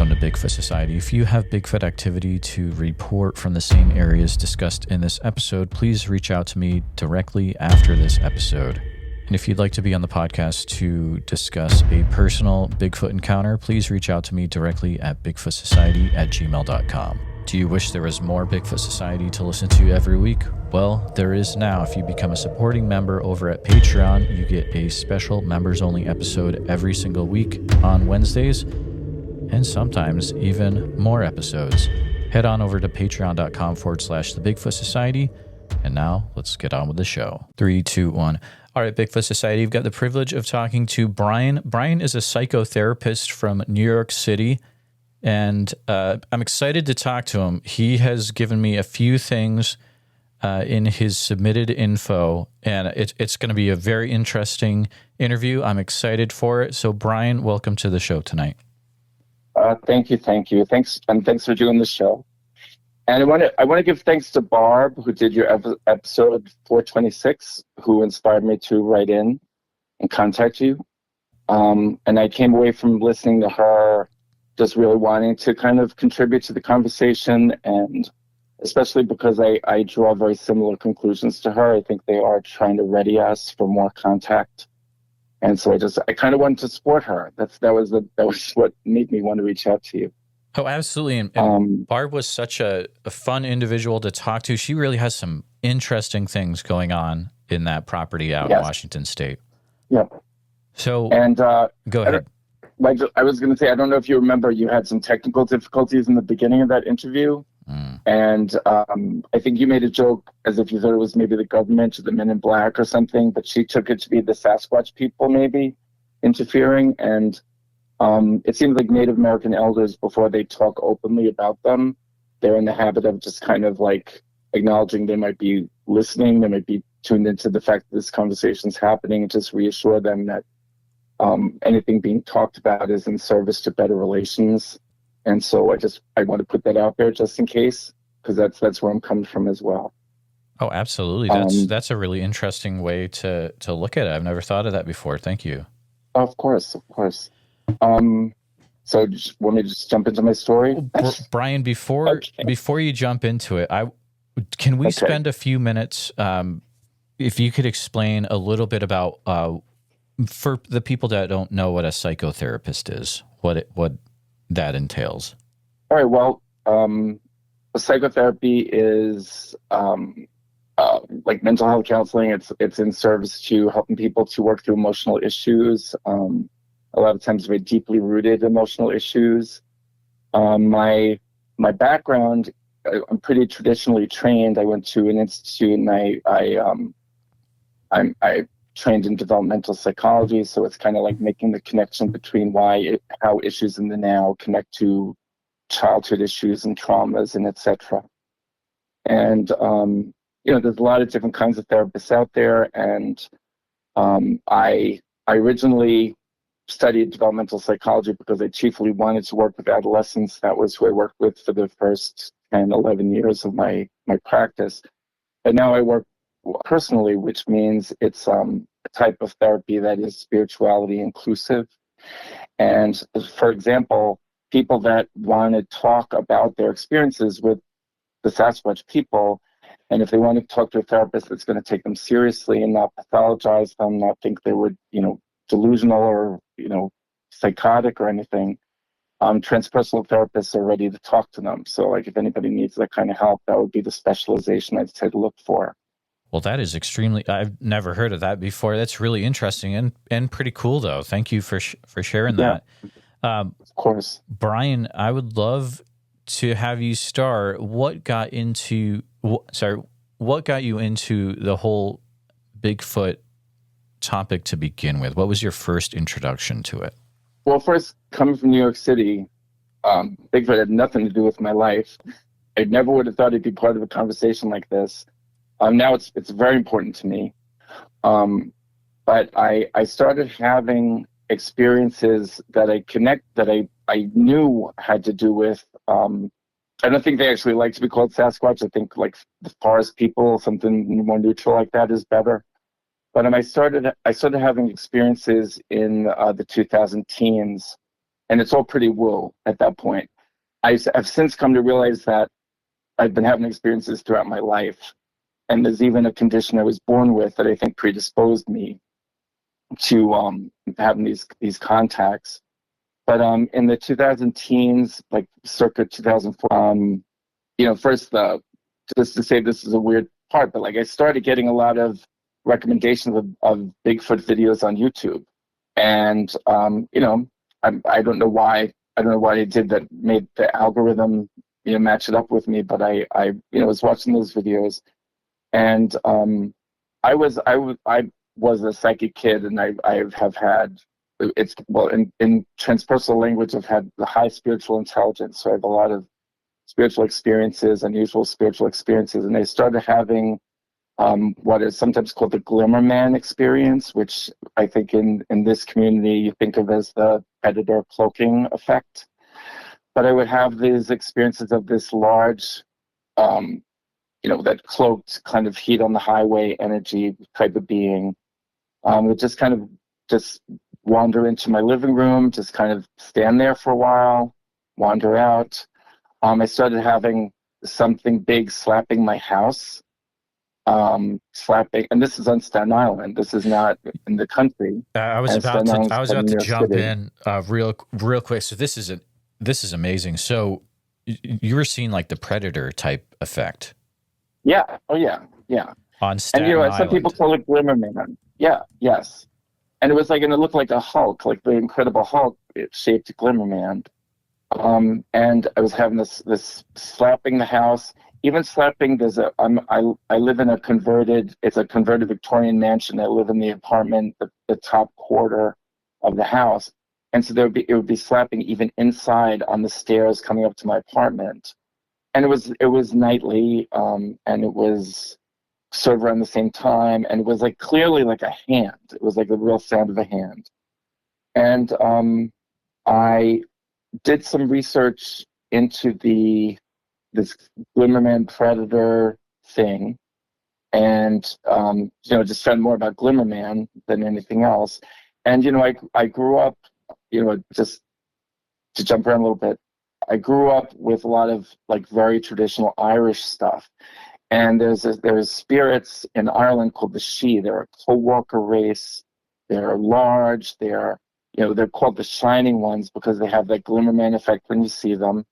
Welcome to Bigfoot Society. If you have Bigfoot activity to report from the same areas discussed in this episode, please reach out to me directly after this episode. And if you'd like to be on the podcast to discuss a personal Bigfoot encounter, please reach out to me directly at bigfootsociety@gmail.com. Do you wish there was more Bigfoot Society to listen to every week? Well, there is now. If you become a supporting member over at Patreon, you get a special members-only episode every single week on Wednesdays, and sometimes even more episodes. Head on over to patreon.com/The Bigfoot Society. And now let's get on with the show. 3, 2, 1. All right, Bigfoot Society, we've got the privilege of talking to Brian. Brian is a psychotherapist from New York City, and I'm excited to talk to him. He has given me a few things in his submitted info, and it's going to be a very interesting interview. I'm excited for it. So, Brian, welcome to the show tonight. Thank you. Thanks for doing the show. And I want to give thanks to Barb, who did your episode 426, who inspired me to write in and contact you. And I came away from listening to her just really wanting to kind of contribute to the conversation, and especially because I draw very similar conclusions to her. I think they are trying to ready us for more contact. And so I kind of wanted to support her. That was what made me want to reach out to you. Oh, absolutely. And Barb was such a fun individual to talk to. She really has some interesting things going on in that property out in Washington State. Yep. So, and go ahead. I was going to say, I don't know if you remember, you had some technical difficulties in the beginning of that interview. And I think you made a joke as if you thought it was maybe the government or the Men in Black or something, but she took it to be the Sasquatch people maybe interfering. And it seems like Native American elders, before they talk openly about them, they're in the habit of just kind of like acknowledging they might be listening, they might be tuned into the fact that this conversation is happening, and just reassure them that anything being talked about is in service to better relations. And so I want to put that out there just in case, because that's where I'm coming from as well. Oh, absolutely. That's a really interesting way to look at it. I've never thought of that before. Thank you. Of course. So just want me to just jump into my story? Brian, before you jump into it, can we spend a few minutes, if you could explain a little bit about, for the people that don't know what a psychotherapist is, what that entails. All right. Well, psychotherapy is like mental health counseling. It's in service to helping people to work through emotional issues. A lot of times very deeply rooted emotional issues. My background, I'm pretty traditionally trained. I went to an institute and I trained in developmental psychology. So it's kind of like making the connection between how issues in the now connect to childhood issues and traumas and etc. And, there's a lot of different kinds of therapists out there. And I originally studied developmental psychology because I chiefly wanted to work with adolescents. That was who I worked with for the first 10, 11 years of my practice. But now I work personally, which means it's a type of therapy that is spirituality inclusive. And for example, people that want to talk about their experiences with the Sasquatch people, and if they want to talk to a therapist that's going to take them seriously and not pathologize them, not think they were, delusional or, psychotic or anything, transpersonal therapists are ready to talk to them. So like if anybody needs that kind of help, that would be the specialization I'd say to look for. Well, that is I've never heard of that before. That's really interesting and pretty cool, though. Thank you for sharing that. Of course. Brian, I would love to have you start. What got you into the whole Bigfoot topic to begin with? What was your first introduction to it? Well, first, coming from New York City, Bigfoot had nothing to do with my life. I never would have thought it'd be part of a conversation like this. Now it's very important to me. But I started having experiences that I knew had to do with, I don't think they actually like to be called Sasquatch. I think like the forest people, something more neutral like that is better. But I started having experiences in the 2000 teens and it's all pretty woo at that point. I've since come to realize that I've been having experiences throughout my life, and there's even a condition I was born with that I think predisposed me to having these contacts. But in the 2000 teens, like circa 2004, first just to say this is a weird part, but like I started getting a lot of recommendations of Bigfoot videos on YouTube, and I don't know why they did that, made the algorithm match it up with me, but I was watching those videos, and I was a psychic kid, and I have had, it's, well, in transpersonal language, I've had the high spiritual intelligence, so I have a lot of spiritual experiences, unusual spiritual experiences, and I started having what is sometimes called the Glimmer Man experience, which I think in this community you think of as the predator cloaking effect. But I would have these experiences of this large, that cloaked kind of heat on the highway energy type of being, would just kind of just wander into my living room, just kind of stand there for a while, wander out. I started having something big slapping my house, slapping, and this is on Staten Island. This is not in the country. I was about to jump in real quick. So this is amazing. So you were seeing like the predator type effect. Yeah. Oh yeah. Yeah. On Staten Island. Some people call it Glimmer Man. Yeah. Yes. And it was like, and it looked like a Hulk, like the Incredible Hulk shaped Glimmer Man. And I was having this slapping the house, even slapping. I live in it's a converted Victorian mansion. I live in the apartment, the top quarter of the house. And so it would be slapping even inside on the stairs coming up to my apartment. And it was nightly, and it was sort of around the same time. And it was like clearly like a hand. It was like the real sound of a hand. And I did some research into this Glimmerman predator thing, and just found more about Glimmerman than anything else. And I grew up, just to jump around a little bit, I grew up with a lot of like very traditional Irish stuff. And there's spirits in Ireland called the She. They're a co-walker race. They're large. They're called the Shining Ones because they have that Glimmerman effect when you see them.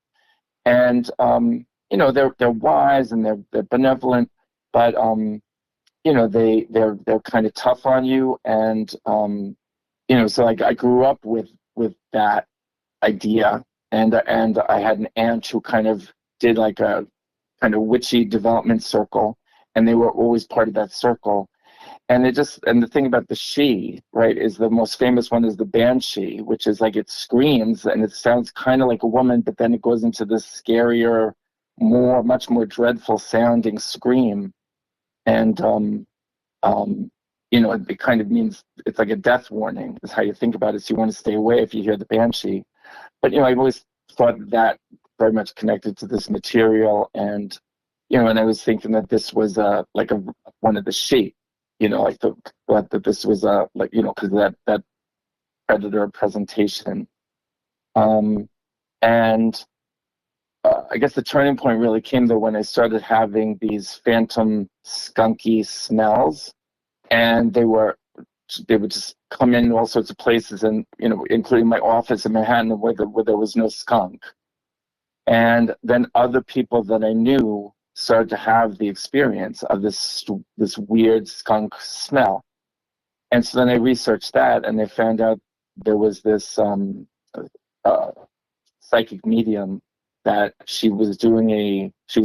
And they're wise and they're benevolent, but they're kind of tough on you. And so I grew up with that idea, and I had an aunt who kind of did like a kind of witchy development circle, and they were always part of that circle. And the thing about the She, right, is the most famous one is the Banshee, which is like it screams and it sounds kind of like a woman, but then it goes into this scarier, much more dreadful sounding scream. And it kind of means it's like a death warning is how you think about it. So you want to stay away if you hear the Banshee. But I've always thought that very much connected to this material, and and I was thinking that this was one of the She. That this was because that predator presentation, and I guess the turning point really came though when I started having these phantom skunky smells, and they would just come in all sorts of places, and including my office in Manhattan where there was no skunk, and then other people that I knew started to have the experience of this weird skunk smell. And so then I researched that, and I found out there was this psychic medium that she was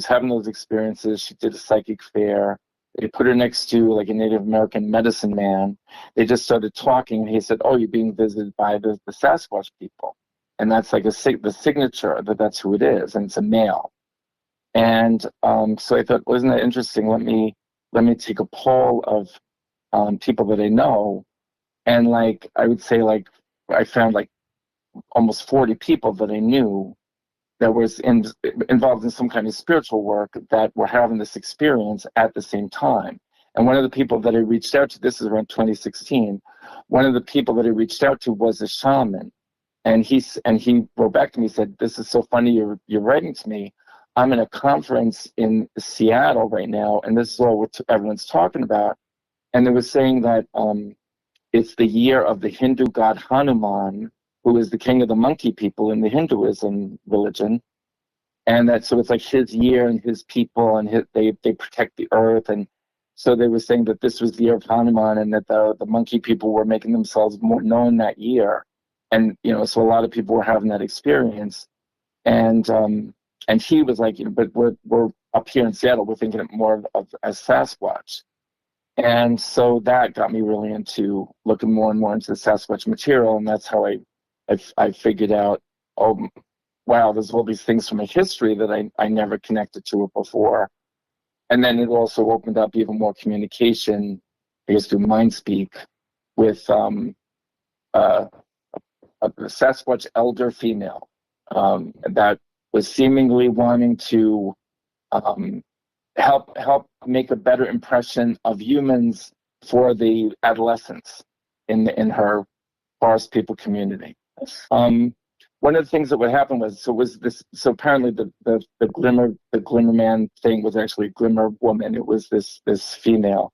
having those experiences. She did a psychic fair. They put her next to like a Native American medicine man. They just started talking, and he said, "Oh, you're being visited by the Sasquatch people." And that's like the signature that's who it is, and it's a male. And so I thought, wasn't that interesting? Let me take a poll of people that I know, and like I would say, like I found like almost 40 people that I knew that was involved in some kind of spiritual work that were having this experience at the same time. And one of the people that I reached out to, this is around 2016, one of the people that I reached out to was a shaman. And he wrote back to me, said, "This is so funny you're writing to me. I'm in a conference in Seattle right now, and this is all what everyone's talking about." And they were saying that it's the year of the Hindu god Hanuman, who is the king of the monkey people in the Hinduism religion. And that, so it's like his year and his people, and they protect the earth. And so they were saying that this was the year of Hanuman, and that the monkey people were making themselves more known that year. And, so a lot of people were having that experience. And he was like, but we're up here in Seattle, we're thinking it more of as Sasquatch. And so that got me really into looking more and more into the Sasquatch material. And that's how I figured out, oh, wow, there's all these things from my history that I never connected to it before. And then it also opened up even more communication, I guess, through mind speak with a Sasquatch elder female that was seemingly wanting to help make a better impression of humans for the adolescents in her forest people community. One of the things that would happen was so apparently the Glimmer Man thing was actually a Glimmer woman. It was this female,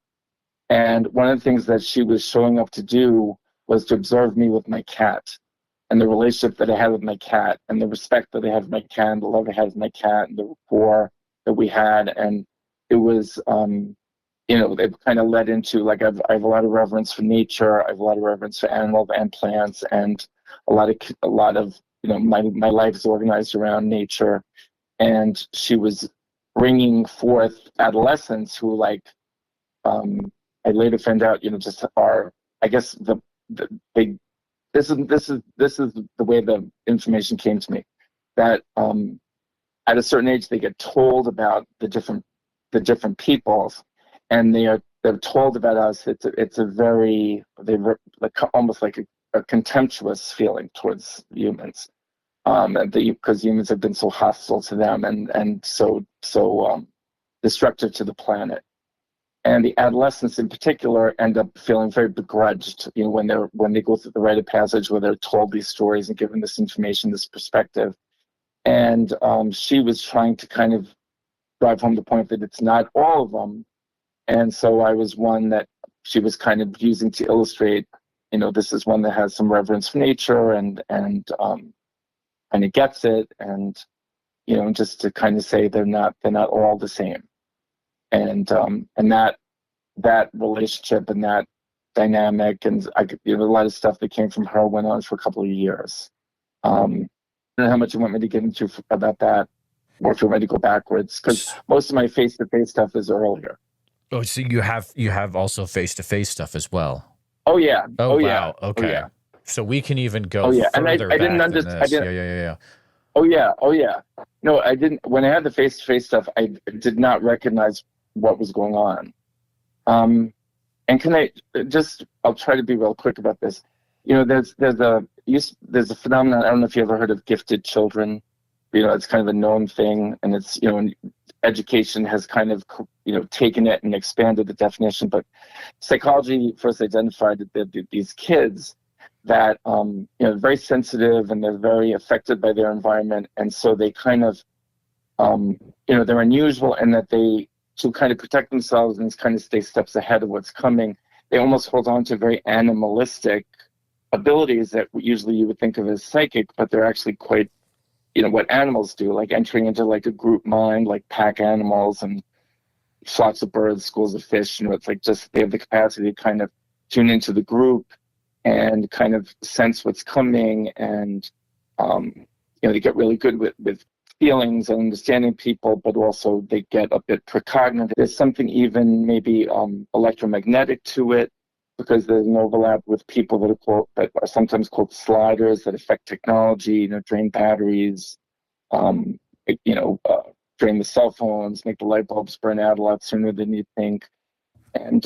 and one of the things that she was showing up to do was to observe me with my cat, and the relationship that I had with my cat, and the respect that I had with my cat, and the love I had with my cat, and the rapport that we had. And it was, it kind of led into, like, I have a lot of reverence for nature. I have a lot of reverence for animals and plants, and a lot of my life is organized around nature. And she was bringing forth adolescents who, like, I later found out, just are, I guess, this is the way the information came to me, that at a certain age they get told about the different peoples, and they're told about us. It's a very, almost like a contemptuous feeling towards humans, because humans have been so hostile to them and so destructive to the planet. And the adolescents in particular end up feeling very begrudged, when they go through the rite of passage, where they're told these stories and given this information, this perspective. And she was trying to kind of drive home the point that it's not all of them. And so I was one that she was kind of using to illustrate, this is one that has some reverence for nature and kind of gets it, and just to kind of say they're not all the same. And that relationship and that dynamic, and a lot of stuff that came from her went on for a couple of years. I don't know how much you want me to get into about that, or if you want me to go backwards, because most of my face-to-face stuff is earlier. Oh, so you have also face-to-face stuff as well. Oh yeah. Oh wow. Yeah. Okay. Oh, yeah. So we can even go. Oh yeah. And I didn't understand. Yeah. Oh yeah. No, I didn't. When I had the face-to-face stuff, I did not recognize what was going on. And can I'll try to be real quick about this. There's a phenomenon. I don't know if you ever heard of gifted children. It's kind of a known thing, and it's, education has kind of, taken it and expanded the definition. But psychology first identified that these kids that, very sensitive, and they're very affected by their environment. And so they kind of, they're unusual in that to kind of protect themselves and kind of stay steps ahead of what's coming, they almost hold on to very animalistic abilities that usually you would think of as psychic, but they're actually quite, what animals do, like entering into like a group mind, like pack animals and flocks of birds, schools of fish. It's like just they have the capacity to kind of tune into the group and kind of sense what's coming, and they get really good with feelings and understanding people, but also they get a bit precognitive. There's something even maybe electromagnetic to it, because there's an overlap with people that are sometimes called sliders that affect technology, drain batteries, drain the cell phones, make the light bulbs burn out a lot sooner than you think. And,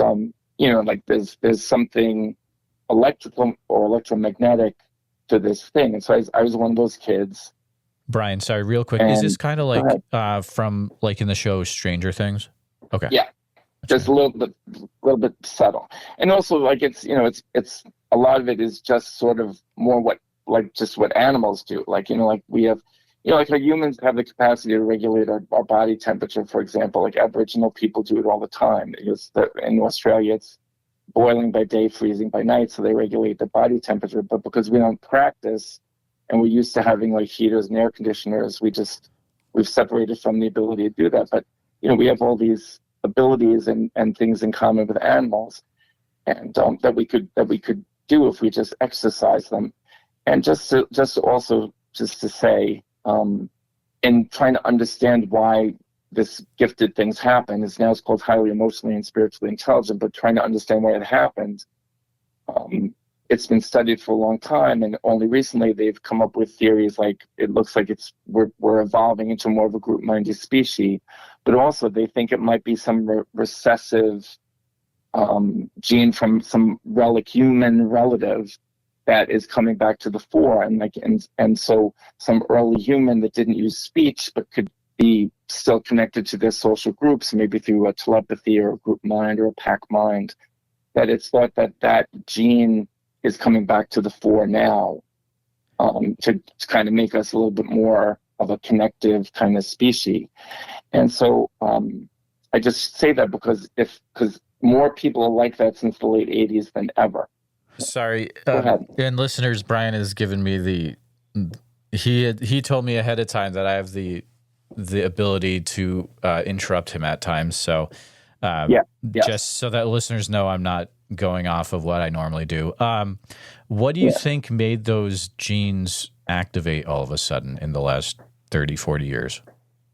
like there's something electrical or electromagnetic to this thing. And so I was one of those kids. Brian, sorry, real quick. Is this kind of like from like in the show Stranger Things? Okay. Yeah. Just a little bit subtle. And also, like, it's a lot of it is just sort of more what like just what animals do. Like, like we have, like how humans have the capacity to regulate our body temperature, for example. Like Aboriginal people do it all the time. In Australia, it's boiling by day, freezing by night, so they regulate the body temperature. But because we don't practice, and we're used to having like heaters and air conditioners, we've separated from the ability to do that. But we have all these abilities and things in common with animals, and that we could do if we just exercise them. And just to say, in trying to understand why this gifted things happen, it's called highly emotionally and spiritually intelligent, but trying to understand why it happened, it's been studied for a long time, and only recently they've come up with theories like it looks like we're evolving into more of a group-minded species, but also they think it might be some recessive gene from some human relative that is coming back to the fore, and so some early human that didn't use speech but could be still connected to their social groups, maybe through a telepathy or a group mind or a pack mind, that it's thought that gene is coming back to the fore now, to kind of make us a little bit more of a connective kind of species. And so I just say that because more people are like that since the late 80s than ever. Sorry. And listeners, Brian has given me he told me ahead of time that I have the ability to interrupt him at times. So just so that listeners know I'm not going off of what I normally do. What do you think made those genes activate all of a sudden in the last 30, 40 years?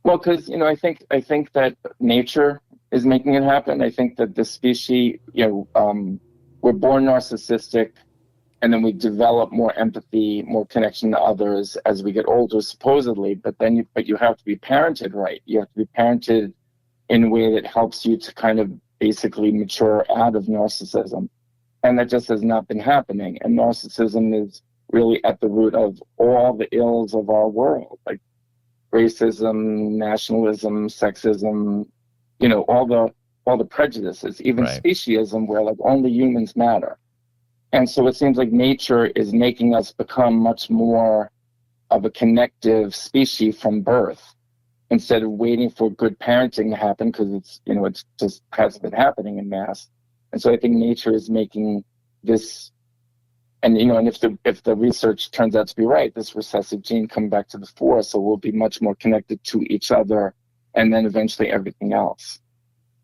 Well, because, I think that nature is making it happen. I think that the species, we're born narcissistic, and then we develop more empathy, more connection to others as we get older, supposedly. But you have to be parented right. You have to be parented in a way that helps you to kind of basically mature out of narcissism. And that just has not been happening. And narcissism is really at the root of all the ills of our world, like racism, nationalism, sexism, all the prejudices, even speciesism, where like only humans matter. And so it seems like nature is making us become much more of a connective species from birth, instead of waiting for good parenting to happen, because it's just hasn't been happening in mass. And so I think nature is making this, and if the research turns out to be right, this recessive gene come back to the fore, so we'll be much more connected to each other, and then eventually everything else.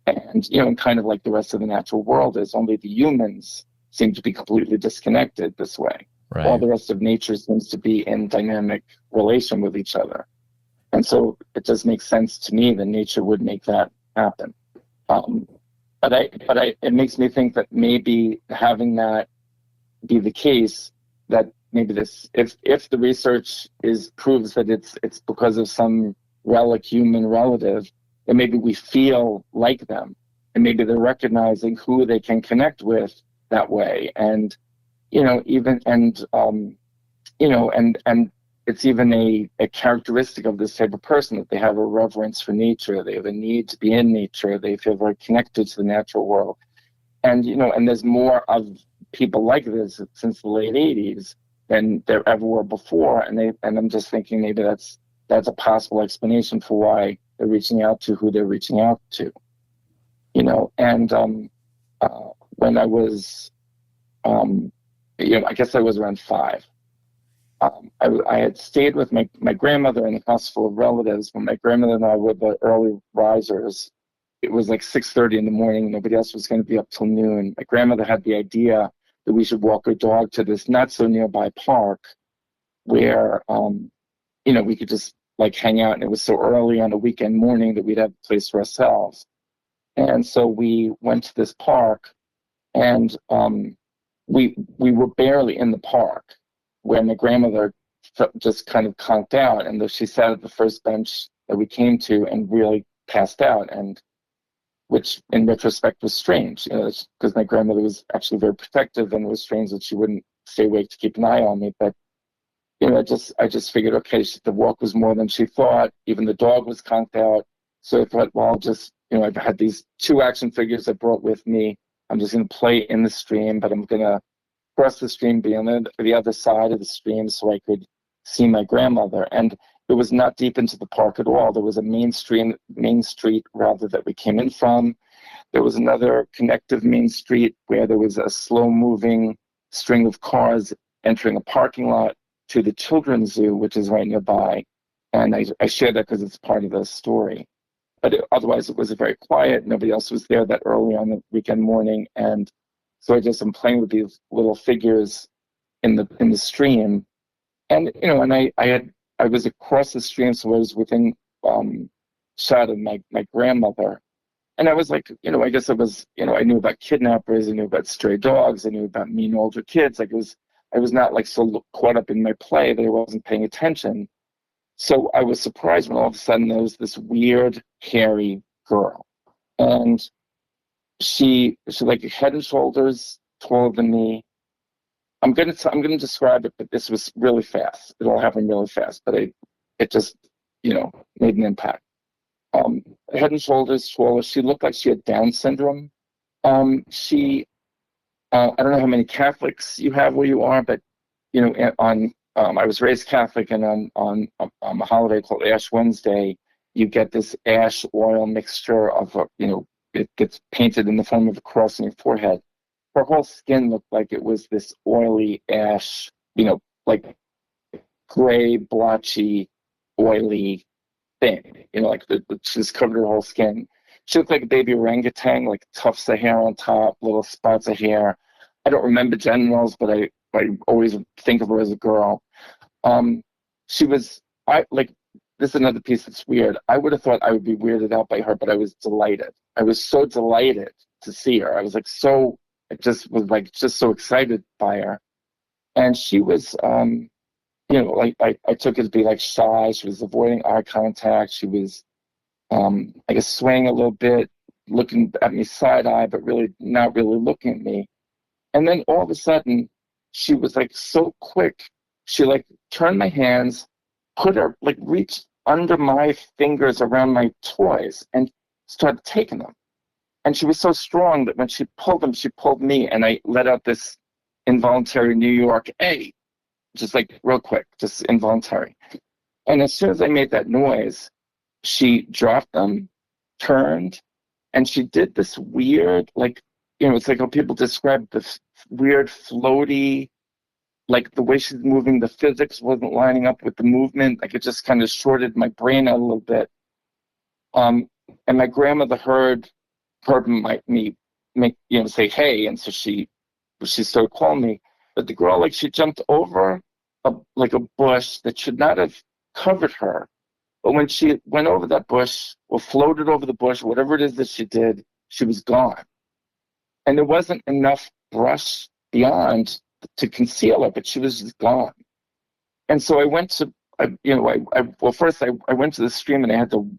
And kind of like the rest of the natural world is, only the humans seem to be completely disconnected this way. Right. All the rest of nature seems to be in dynamic relation with each other. And so it just makes sense to me that nature would make that happen. But it makes me think that maybe having that be the case, that maybe this, if the research proves that it's because of some human relative, then maybe we feel like them, and maybe they're recognizing who they can connect with that way. And it's even a characteristic of this type of person that they have a reverence for nature. They have a need to be in nature. They feel very connected to the natural world. And, and there's more of people like this since the late 80s than there ever were before. And I'm just thinking maybe that's a possible explanation for why they're reaching out to who they're reaching out to. When I was, I guess I was around 5. I had stayed with my grandmother in a house full of relatives. When my grandmother and I were the early risers, it was like 6:30 in the morning. Nobody else was going to be up till noon. My grandmother had the idea that we should walk her dog to this not so nearby park where, we could just like hang out. And it was so early on a weekend morning that we'd have a place for ourselves. And so we went to this park, and we were barely in the park where my grandmother just kind of conked out, and she sat at the first bench that we came to and really passed out, and which in retrospect was strange, because my grandmother was actually very protective, and it was strange that she wouldn't stay awake to keep an eye on me. But I just figured, okay, the walk was more than she thought. Even the dog was conked out. So I thought, well, I'll just, I've had these 2 action figures I brought with me. I'm just going to play in the stream, but I'm going to across the stream, be on the other side of the stream so I could see my grandmother. And it was not deep into the park at all. There was a main street rather that we came in from. There was another connective main street where there was a slow-moving string of cars entering a parking lot to the children's zoo, which is right nearby. And I share that because it's part of the story. But otherwise, it was very quiet. Nobody else was there that early on the weekend morning. And so I just am playing with these little figures in the stream. And, and I was across the stream, so I was within shot of my grandmother. And I was like, I guess it was, I knew about kidnappers, I knew about stray dogs, I knew about mean older kids. Like I was not like so caught up in my play that I wasn't paying attention. So I was surprised when all of a sudden there was this weird, hairy girl. And she like head and shoulders taller than me. I'm gonna describe it, but this was really fast. It all happened really fast, but it just, made an impact. Head and shoulders taller. She looked like she had Down syndrome. I don't know how many Catholics you have where you are, but I was raised Catholic, and on a holiday called Ash Wednesday, you get this ash oil mixture of it gets painted in the form of a cross on your forehead. Her whole skin looked like it was this oily ash, like gray, blotchy, oily thing, like she just covered her whole skin. She looked like a baby orangutan, like tufts of hair on top, little spots of hair. I don't remember genitals, but I always think of her as a girl. This is another piece that's weird. I would have thought I would be weirded out by her, but I was delighted. I was so delighted to see her. I was just so excited by her. And she was, I took it to be like shy. She was avoiding eye contact. She was, I guess, swaying a little bit, looking at me side eye, but really not really looking at me. And then all of a sudden, she was like so quick. She like turned my hands, reached under my fingers around my toys and started taking them. And she was so strong that when she pulled them, she pulled me, and I let out this involuntary New York "hey," just like real quick, just involuntary. And as soon as I made that noise, she dropped them, turned, and she did this weird, it's like how people describe this weird floaty, like the way she's moving, the physics wasn't lining up with the movement. Like it just kind of shorted my brain out a little bit. And my grandmother heard me make, say, hey. And so she started calling me. But the girl, she jumped over a bush that should not have covered her. But when she went over that bush or floated over the bush, whatever it is that she did, she was gone. And there wasn't enough brush beyond to conceal her, but she was just gone. And so I went to, first I went to the stream, and I had to,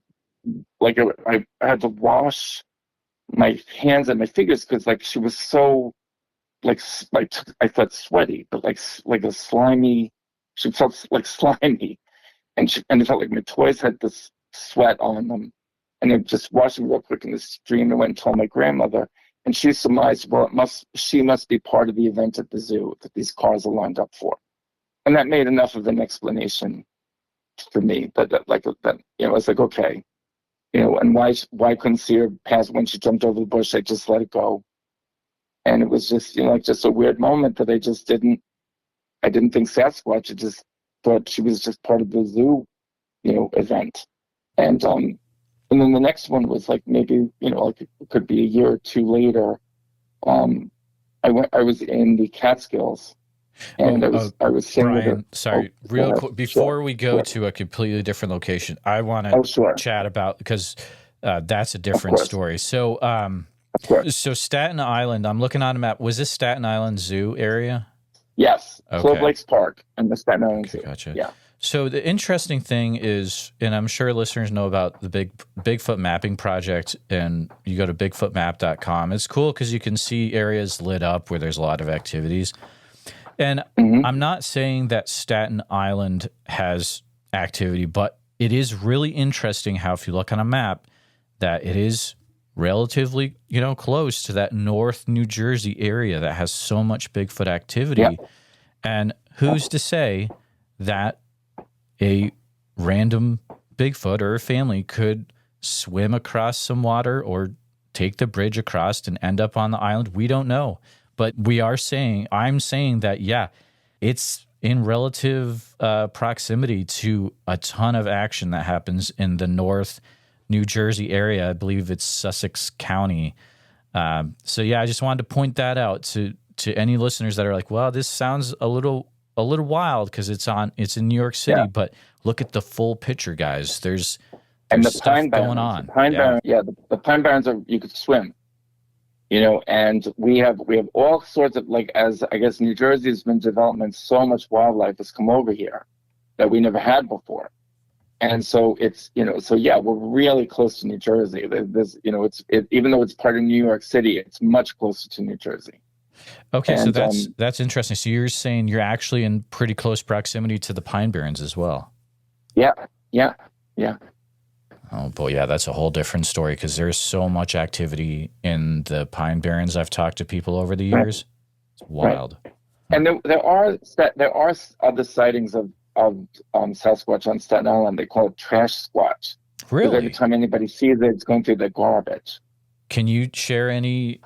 I had to wash my hands and my fingers because she was so I thought sweaty, but like a slimy. She felt like slimy, and it felt like my toys had this sweat on them. And I just washed them real quick in the stream and went and told my grandmother, and she surmised, well, she must be part of the event at the zoo that these cars are lined up for, and that made enough of an explanation for me. But I was like, okay, and why couldn't see her past when she jumped over the bush? I just let it go. And it was just, just a weird moment that I didn't think Sasquatch. I just thought she was just part of the zoo, event. And then the next one was maybe, it could be a year or two later. I was in the Catskills, and I was sitting Brian, sorry, real quick, before we go to a completely different location, I want to chat about, because that's a different story. So, so Staten Island, I'm looking on a map. Was this Staten Island Zoo area? Yes. Okay. Clove Lakes Park and the Staten Island Zoo. Gotcha. Yeah. So the interesting thing is, and I'm sure listeners know about the Bigfoot mapping project, and you go to bigfootmap.com. It's cool because you can see areas lit up where there's a lot of activities. And I'm not saying that Staten Island has activity, but it is really interesting how if you look on a map, that it is relatively, close to that North New Jersey area that has so much Bigfoot activity. Yeah. And who's to say that a random Bigfoot or a family could swim across some water or take the bridge across and end up on the island? We don't know. But I'm saying that, yeah, it's in relative proximity to a ton of action that happens in the North New Jersey area. I believe it's Sussex County. So yeah, I just wanted to point that out to any listeners that are like, well, this sounds a little wild because it's in New York City, but look at the full picture, guys. There's the stuff Pine going Barrens, on. The Pine Barrens, the Pine Barrens you could swim, and we have all sorts of, like, as I guess New Jersey has been developing, so much wildlife has come over here that we never had before. And so it's, we're really close to New Jersey. There's, even though it's part of New York City, it's much closer to New Jersey. Okay, so that's interesting. So you're saying you're actually in pretty close proximity to the Pine Barrens as well. Yeah. Oh boy, yeah, that's a whole different story because there's so much activity in the Pine Barrens. I've talked to people over the years. It's wild. Right. And there are other sightings of Sasquatch on Staten Island. They call it trash squatch. Really? Every time anybody sees it, it's going through the garbage. Can you share any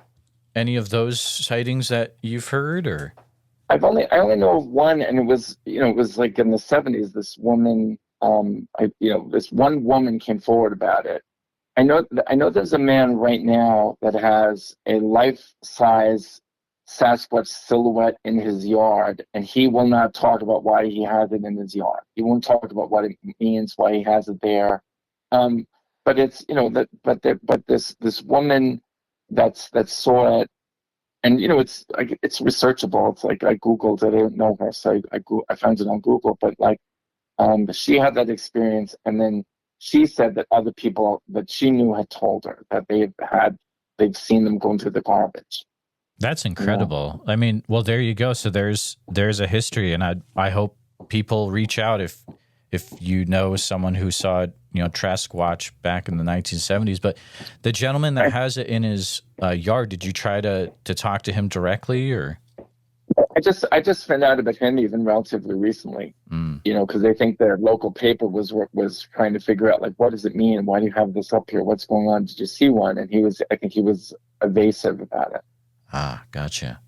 of those sightings that you've heard, or? I only know of one, and it was like in the 70s. This woman, this one woman came forward about it. I know there's a man right now that has a life-size Sasquatch silhouette in his yard, and he will not talk about why he has it in his yard. He won't talk about what it means, why he has it there. But it's this woman that saw it, and it's like, it's researchable. It's like, I googled it. I didn't know her, so I found it on Google. But she had that experience, and then she said that other people that she knew had told her that they've seen them going through the garbage. That's incredible. Yeah. I mean, well, there you go. So there's a history, and I hope people reach out if you know someone who saw Trasquatch back in the 1970s. But the gentleman that has it in his yard, did you try to talk to him directly, or? I just found out about him even relatively recently. Because they think their local paper was trying to figure out, like, what does it mean? Why do you have this up here? What's going on? Did you see one? And I think he was evasive about it. Ah, gotcha.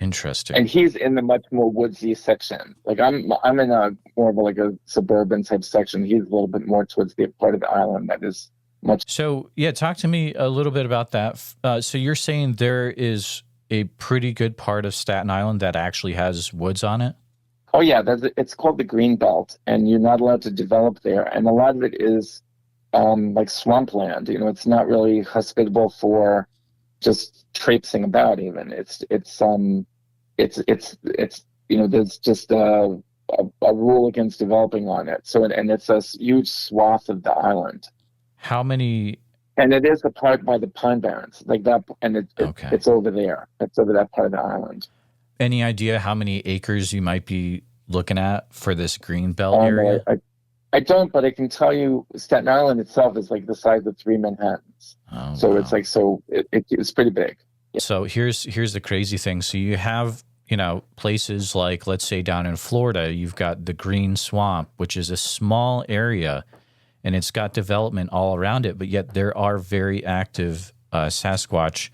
Interesting. And he's in the much more woodsy section. Like, I'm in a more of a suburban type section. He's a little bit more towards the part of the island that is much. So yeah, talk to me a little bit about that. So you're saying there is a pretty good part of Staten Island that actually has woods on it? Oh yeah, it's called the Green Belt, and you're not allowed to develop there. And a lot of it is like swampland. It's not really hospitable for just traipsing about. Even it's there's just a rule against developing on it. So and it's a huge swath of the island. How many? And it is a part by the Pine Barrens, like that, and it's over there. It's over that part of the island. Any idea how many acres you might be looking at for this green belt area? I don't, but I can tell you Staten Island itself is like the size of 3 Manhattans. Oh, so wow. It's like, it's pretty big. Yeah. So here's the crazy thing. So you have, places like, let's say down in Florida, you've got the Green Swamp, which is a small area, and it's got development all around it, but yet there are very active Sasquatch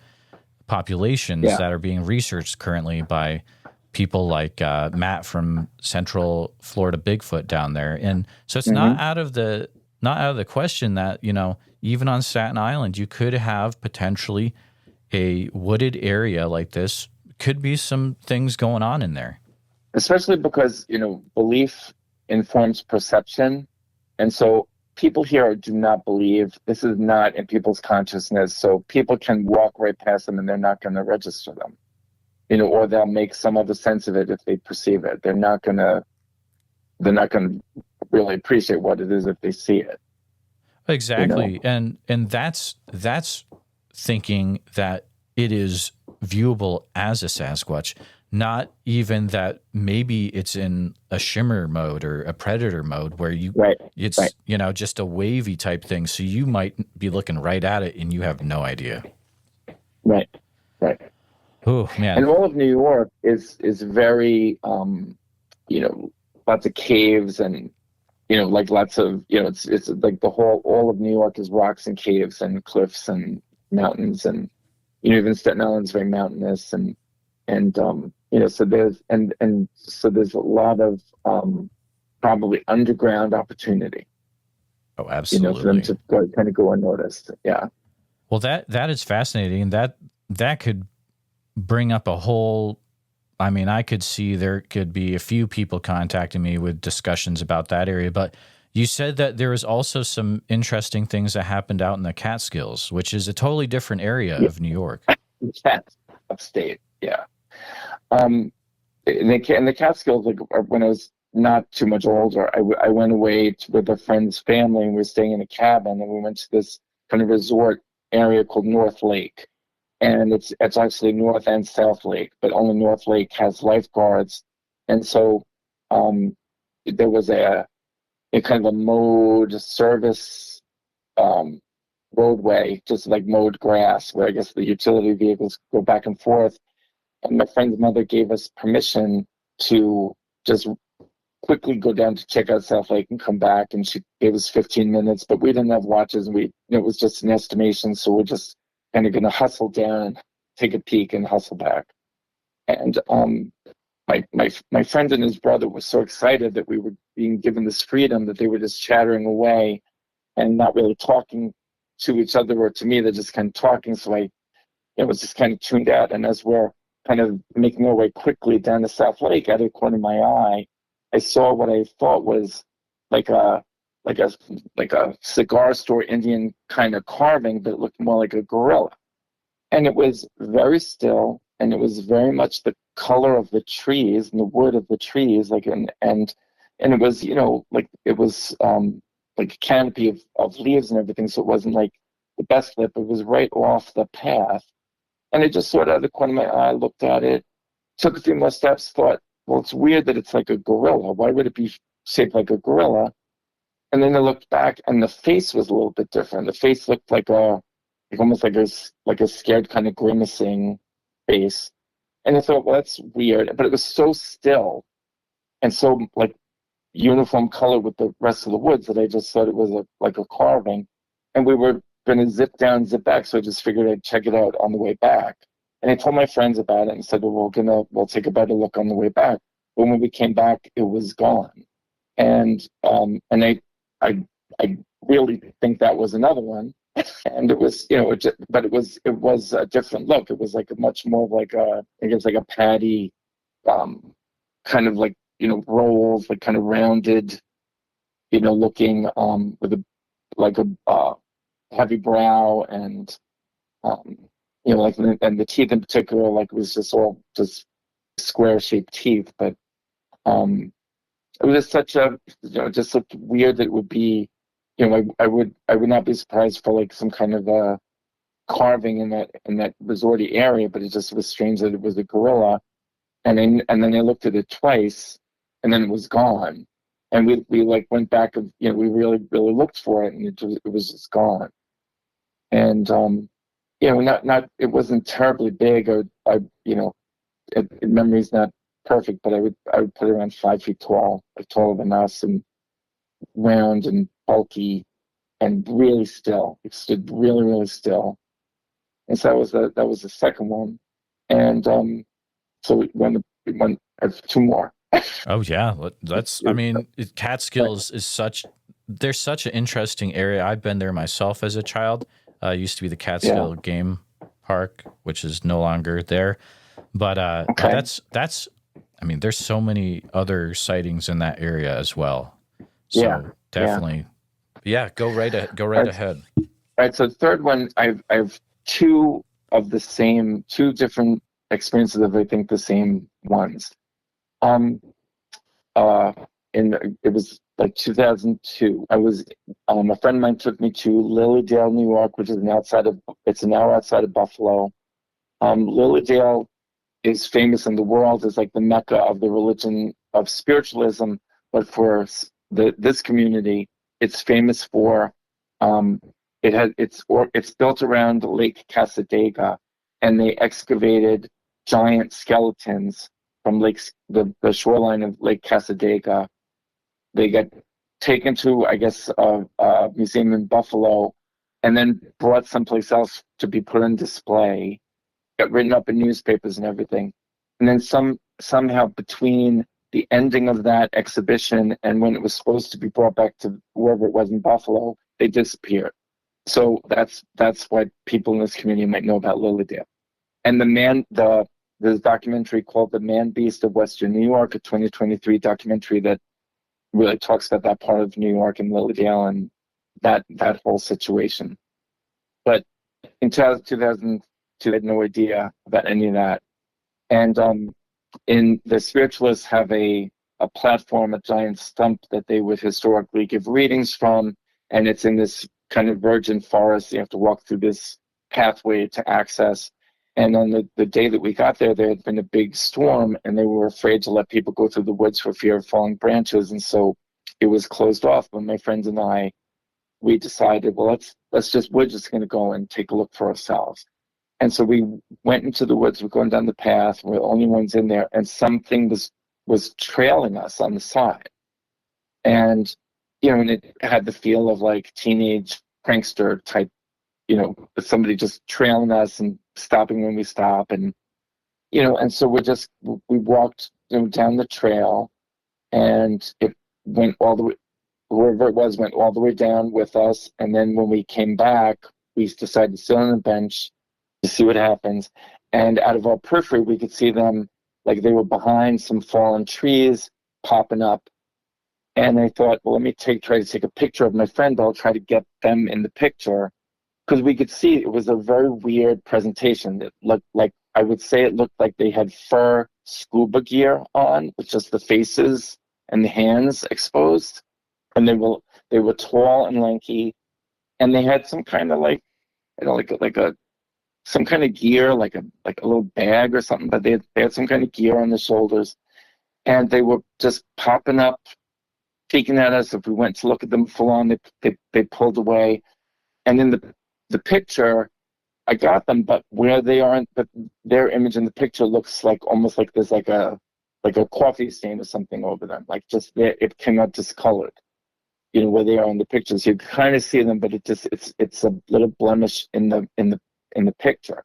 populations that are being researched currently by people like Matt from Central Florida Bigfoot down there. And so it's not out of the question that, even on Staten Island, you could have potentially a wooded area like this. Could be some things going on in there. Especially because, belief informs perception. And so people here do not believe. This is not in people's consciousness. So people can walk right past them and they're not going to register them. Or they'll make some other sense of it if they perceive it. They're not gonna really appreciate what it is if they see it. Exactly, and that's thinking that it is viewable as a Sasquatch, not even that maybe it's in a shimmer mode or a predator mode where it's, just a wavy type thing. So you might be looking right at it and you have no idea. Right. Oh, man. And all of New York is very, lots of caves and, like lots of, it's like all of New York is rocks and caves and cliffs and mountains, and, even Staten Island is very mountainous, and so there's, so there's a lot of, probably underground opportunity. Oh, absolutely. For them to kind of go unnoticed. Yeah. Well, that is fascinating. That could bring up a whole, I could see there could be a few people contacting me with discussions about that area, but you said that there was also some interesting things that happened out in the Catskills, which is a totally different area of New York. That's upstate. Yeah. In the Catskills, like when I was not too much older, I went away with a friend's family, and we were staying in a cabin, and we went to this kind of resort area called North Lake. And it's actually North and South Lake, but only North Lake has lifeguards. And so there was a kind of a mowed service roadway, just like mowed grass, where I guess the utility vehicles go back and forth. And my friend's mother gave us permission to just quickly go down to check out South Lake and come back. And she gave us 15 minutes, but we didn't have watches. It was just an estimation, so we're just kind of going to hustle down, take a peek, and hustle back. And my friend and his brother were so excited that we were being given this freedom that they were just chattering away and not really talking to each other or to me. They're just kind of talking. So I was just kind of tuned out. And as we're kind of making our way quickly down to South Lake, out of the corner of my eye, I saw what I thought was like a cigar store Indian kind of carving, but it looked more like a gorilla. And it was very still, and it was very much the color of the trees and the wood of the trees, and it was, like it was like a canopy of leaves and everything, so it wasn't like the best lip. It was right off the path. And I just saw it out of the corner of my eye, looked at it, took a few more steps, thought, well, it's weird that it's like a gorilla. Why would it be shaped like a gorilla? And then I looked back, and the face was a little bit different. The face looked almost like a scared kind of grimacing face. And I thought, well, that's weird. But it was so still and so like uniform color with the rest of the woods that I just thought it was like a carving. And we were going to zip down, zip back, so I just figured I'd check it out on the way back. And I told my friends about it and said, well, we'll take a better look on the way back. But when we came back, it was gone. And I really think that was another one. And it was, but it was a different look. It was like a much more like a patty, kind of like, rolls, like kind of rounded, looking, with a heavy brow and, and the teeth in particular, like it was just all just square shaped teeth. But it was just looked weird that it would be, I would not be surprised for like some kind of a carving in that resorty area, but it just was strange that it was a gorilla. And then I looked at it twice, and then it was gone. And we like went back and we really looked for it, and it was just gone. And it wasn't terribly big. Memory's not perfect, but I would put it around 5 feet tall, like taller than us, and round and bulky and really still. It stood really, really still. And so that was the second one. And so we went two more. Oh yeah, Catskills is there's such an interesting area. I've been there myself as a child. It used to be the Catskill Game Park, which is no longer there. But okay. that's there's so many other sightings in that area as well. So definitely, go right ahead. All right. So the third one, I have two different experiences of, I think, the same ones. It was like 2002. I was a friend of mine took me to Lilydale, New York, which is an hour outside of Buffalo. Lilydale is famous in the world as like the Mecca of the religion of spiritualism, but for this community, it's famous for it's built around Lake Casadega, and they excavated giant skeletons from the shoreline of Lake Casadega. They got taken to, I guess, a museum in Buffalo, and then brought someplace else to be put on display. Got written up in newspapers and everything. And then somehow between the ending of that exhibition and when it was supposed to be brought back to wherever it was in Buffalo, they disappeared. So that's what people in this community might know about Lilydale. And there's a documentary called The Man Beast of Western New York, a 2023 documentary that really talks about that part of New York and Lilydale and that whole situation. But in 2002, I had no idea about any of that. And in the spiritualists have a platform, a giant stump that they would historically give readings from, and it's in this kind of virgin forest. You have to walk through this pathway to access. And on the day that we got there had been a big storm, and they were afraid to let people go through the woods for fear of falling branches, and so it was closed off. But my friends and I, we decided, well, we're just going to go and take a look for ourselves. And so we went into the woods. We're going down the path. We're the only ones in there, and something was trailing us on the side. And and it had the feel of like teenage prankster type, somebody just trailing us and stopping when we stop, and and so we walked down the trail, and it went all the way, wherever it was, went all the way down with us. And then when we came back, we decided to sit on a bench to see what happens. And out of our periphery, we could see them, like they were behind some fallen trees popping up. And I thought, well, let me try to take a picture of my friend, but I'll try to get them in the picture, because we could see it was a very weird presentation. It looked like, I would say it looked like they had fur scuba gear on, with just the faces and the hands exposed. And they were tall and lanky, and they had some kind of some kind of gear, like a little bag or something, but they had some kind of gear on the shoulders, and they were just popping up, peeking at us. If we went to look at them full on, they pulled away. And in the picture, I got them, but where they aren't, but their image in the picture looks like almost like there's like a coffee stain or something over them, like just it came out discolored, where they are in the pictures. You kind of see them, but it's a little blemish in the picture.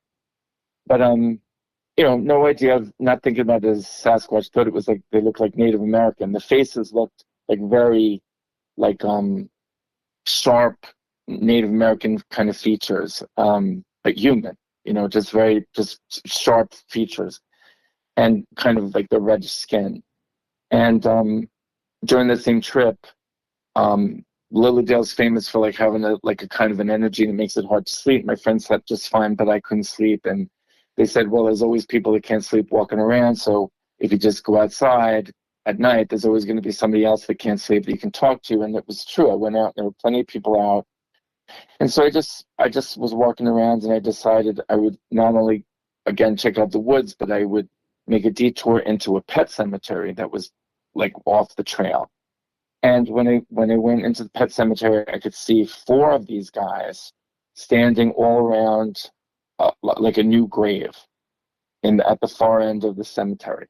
But no idea, not thinking about it as Sasquatch. Thought it was like they looked like Native American. The faces looked like very like sharp Native American kind of features, but human, just sharp features, and kind of like the red skin. And during the same trip, Lilydale's famous for like having a kind of an energy that makes it hard to sleep. My friend slept just fine, but I couldn't sleep. And they said, well, there's always people that can't sleep walking around. So if you just go outside at night, there's always going to be somebody else that can't sleep that you can talk to. And it was true. I went out, there were plenty of people out. And so I just was walking around, and I decided I would not only, again, check out the woods, but I would make a detour into a pet cemetery that was like off the trail. And when I went into the pet cemetery, I could see 4 of these guys standing all around like a new grave at the far end of the cemetery.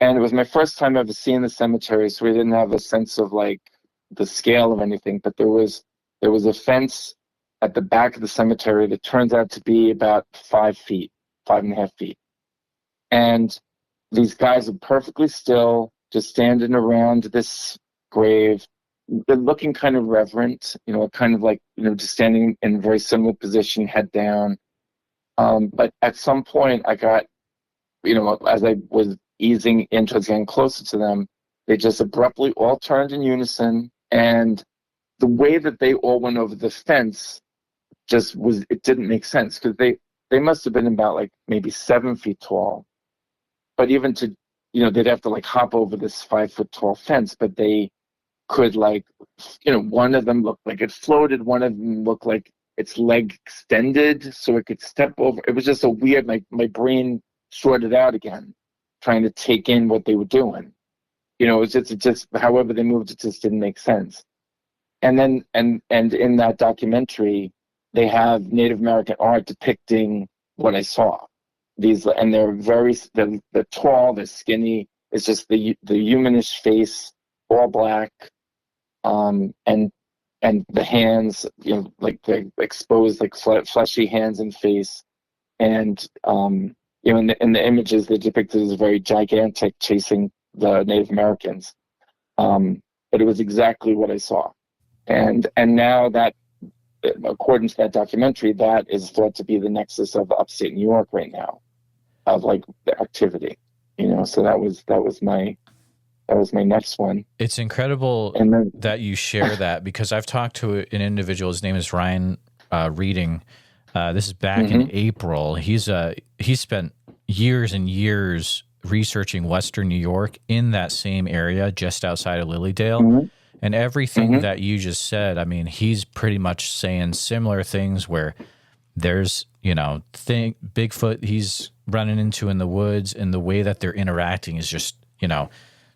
And it was my first time ever seeing the cemetery, so we didn't have a sense of like the scale of anything. But there was a fence at the back of the cemetery that turns out to be about 5 feet, 5.5 feet. And these guys are perfectly still, just standing around this grave. They're looking kind of reverent, kind of like, just standing in a very similar position, head down. But at some point I got, as I was easing into getting closer to them, they just abruptly all turned in unison. And the way that they all went over the fence it didn't make sense, because they must have been about like maybe 7 feet tall. But even to, they'd have to like hop over this 5 foot tall fence, but they could one of them looked like it floated. One of them looked like its leg extended so it could step over. It was just a weird, my brain sorted out again, trying to take in what they were doing. You know, it just however they moved, it just didn't make sense. And then and in that documentary, they have Native American art depicting what I saw. These, and they're tall, they're skinny. It's just the humanish face, all black, and the hands, you know, like the exposed, like fleshy hands and face, and you know, in the images they're depicted as very gigantic, chasing the Native Americans. But it was exactly what I saw, and now that, according to that documentary, that is thought to be the nexus of upstate New York right now, of like the activity, you know. So that was my next one. It's incredible that you share that, because I've talked to an individual. His name is Ryan Reading. This is back in April. He spent years and years researching Western New York in that same area, just outside of Lilydale. And everything that you just said, I mean, he's pretty much saying similar things where there's, you know, Bigfoot he's running into in the woods, and the way that they're interacting is just, you know,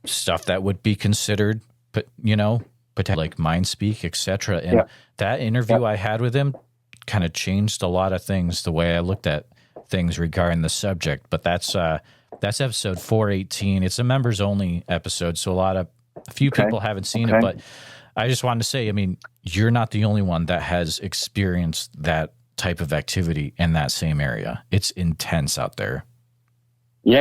stuff that would be considered, but, you know, like mind speak, etc. And that interview I had with him kind of changed a lot of things, the way I looked at things regarding the subject. But that's episode 418. It's a members only episode, so a few people haven't seen it, but I just wanted to say, I mean, you're not the only one that has experienced that type of activity in that same area. It's intense out there. Yeah.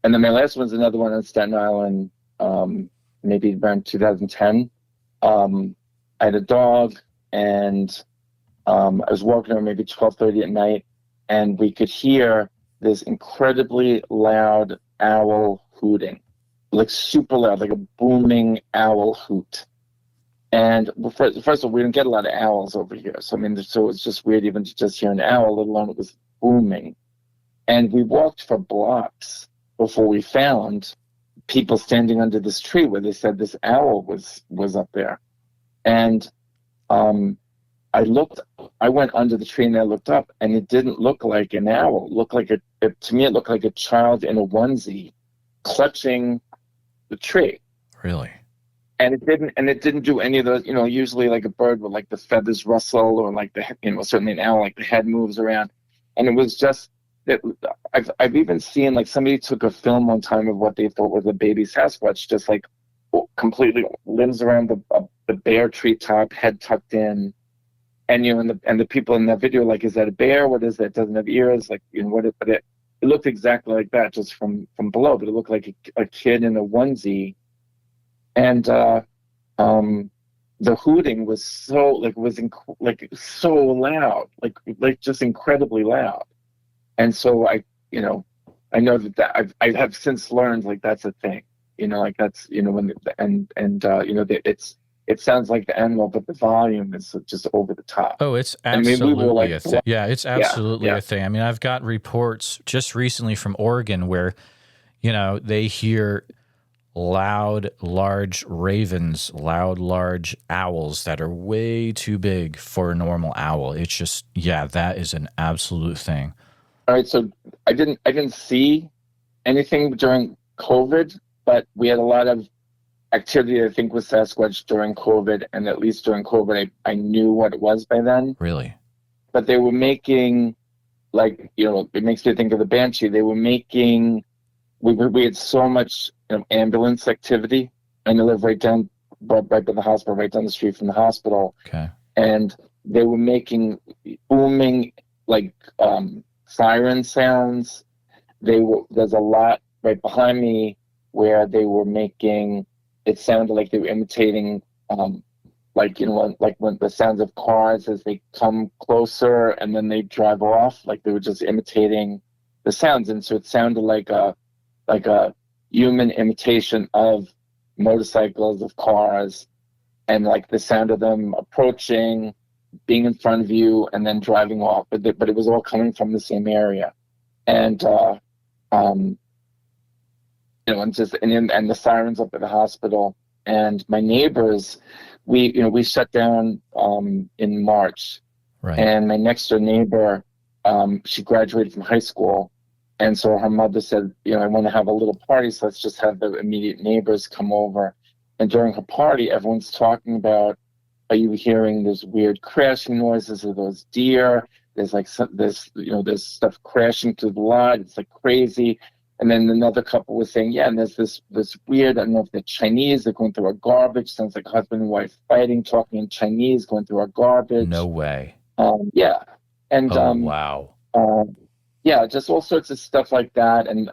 And then my last one's another one on Staten Island, maybe around 2010. I had a dog, and I was walking around maybe 12:30 at night, and we could hear this incredibly loud owl hooting, like super loud, like a booming owl hoot. And first of all, we don't get a lot of owls over here. So, I mean, so it's just weird even to just hear an owl, let alone it was booming. And we walked for blocks before we found people standing under this tree where they said this owl was up there. And I went under the tree and I looked up, and it didn't look like an owl. It looked like to me, it looked like a child in a onesie clutching the tree. Really? And it didn't do any of those, you know, usually like a bird would like the feathers rustle, or like the, you know, certainly an owl, like the head moves around. And it was just that I've even seen, like, somebody took a film one time of what they thought was a baby Sasquatch, just like completely limbs around the bare treetop, head tucked in. And, you know, and the people in that video, like, is that a bear? What is that? It doesn't have ears. Like, you know, but it looked exactly like that, just from below, but it looked like a kid in a onesie. And the hooting was so, like, so loud, like just incredibly loud. And so I know that I have since learned, like, that's a thing, you know, like that's, you know, when you know, it sounds like the animal, but the volume is just over the top. Oh, it's absolutely a thing. Yeah, it's absolutely a thing. I mean, I've got reports just recently from Oregon where, you know, they hear loud, large ravens, loud, large owls that are way too big for a normal owl. It's just, yeah, that is an absolute thing. All right, so I didn't see anything during COVID, but we had a lot of activity, I think, with Sasquatch during COVID, and at least during COVID, I knew what it was by then. Really? But they were making, like, you know, it makes me think of the Banshee. They were making, we had so much, you know, ambulance activity, and I live right by the hospital, right down the street from the hospital. Okay. And they were making booming, like, siren sounds. There's a lot right behind me where they were making, it sounded like they were imitating, like, you know, like when the sounds of cars as they come closer and then they drive off, like they were just imitating the sounds. And so it sounded like a human imitation of motorcycles, of cars, and like the sound of them approaching, being in front of you, and then driving off. But it was all coming from the same area. And you know, and the sirens up at the hospital. And my neighbors, we shut down in March. Right. And my next door neighbor, she graduated from high school. And so her mother said, I want to have a little party, so let's just have the immediate neighbors come over. And during her party, everyone's talking about, are you hearing those weird crashing noises of those deer? There's like there's stuff crashing through the lot. It's like crazy. And then another couple was saying, yeah, and there's this weird, I don't know if they're Chinese, they're going through our garbage. Sounds like husband and wife fighting, talking in Chinese, going through our garbage. No way. Yeah. And wow. Yeah, just all sorts of stuff like that. And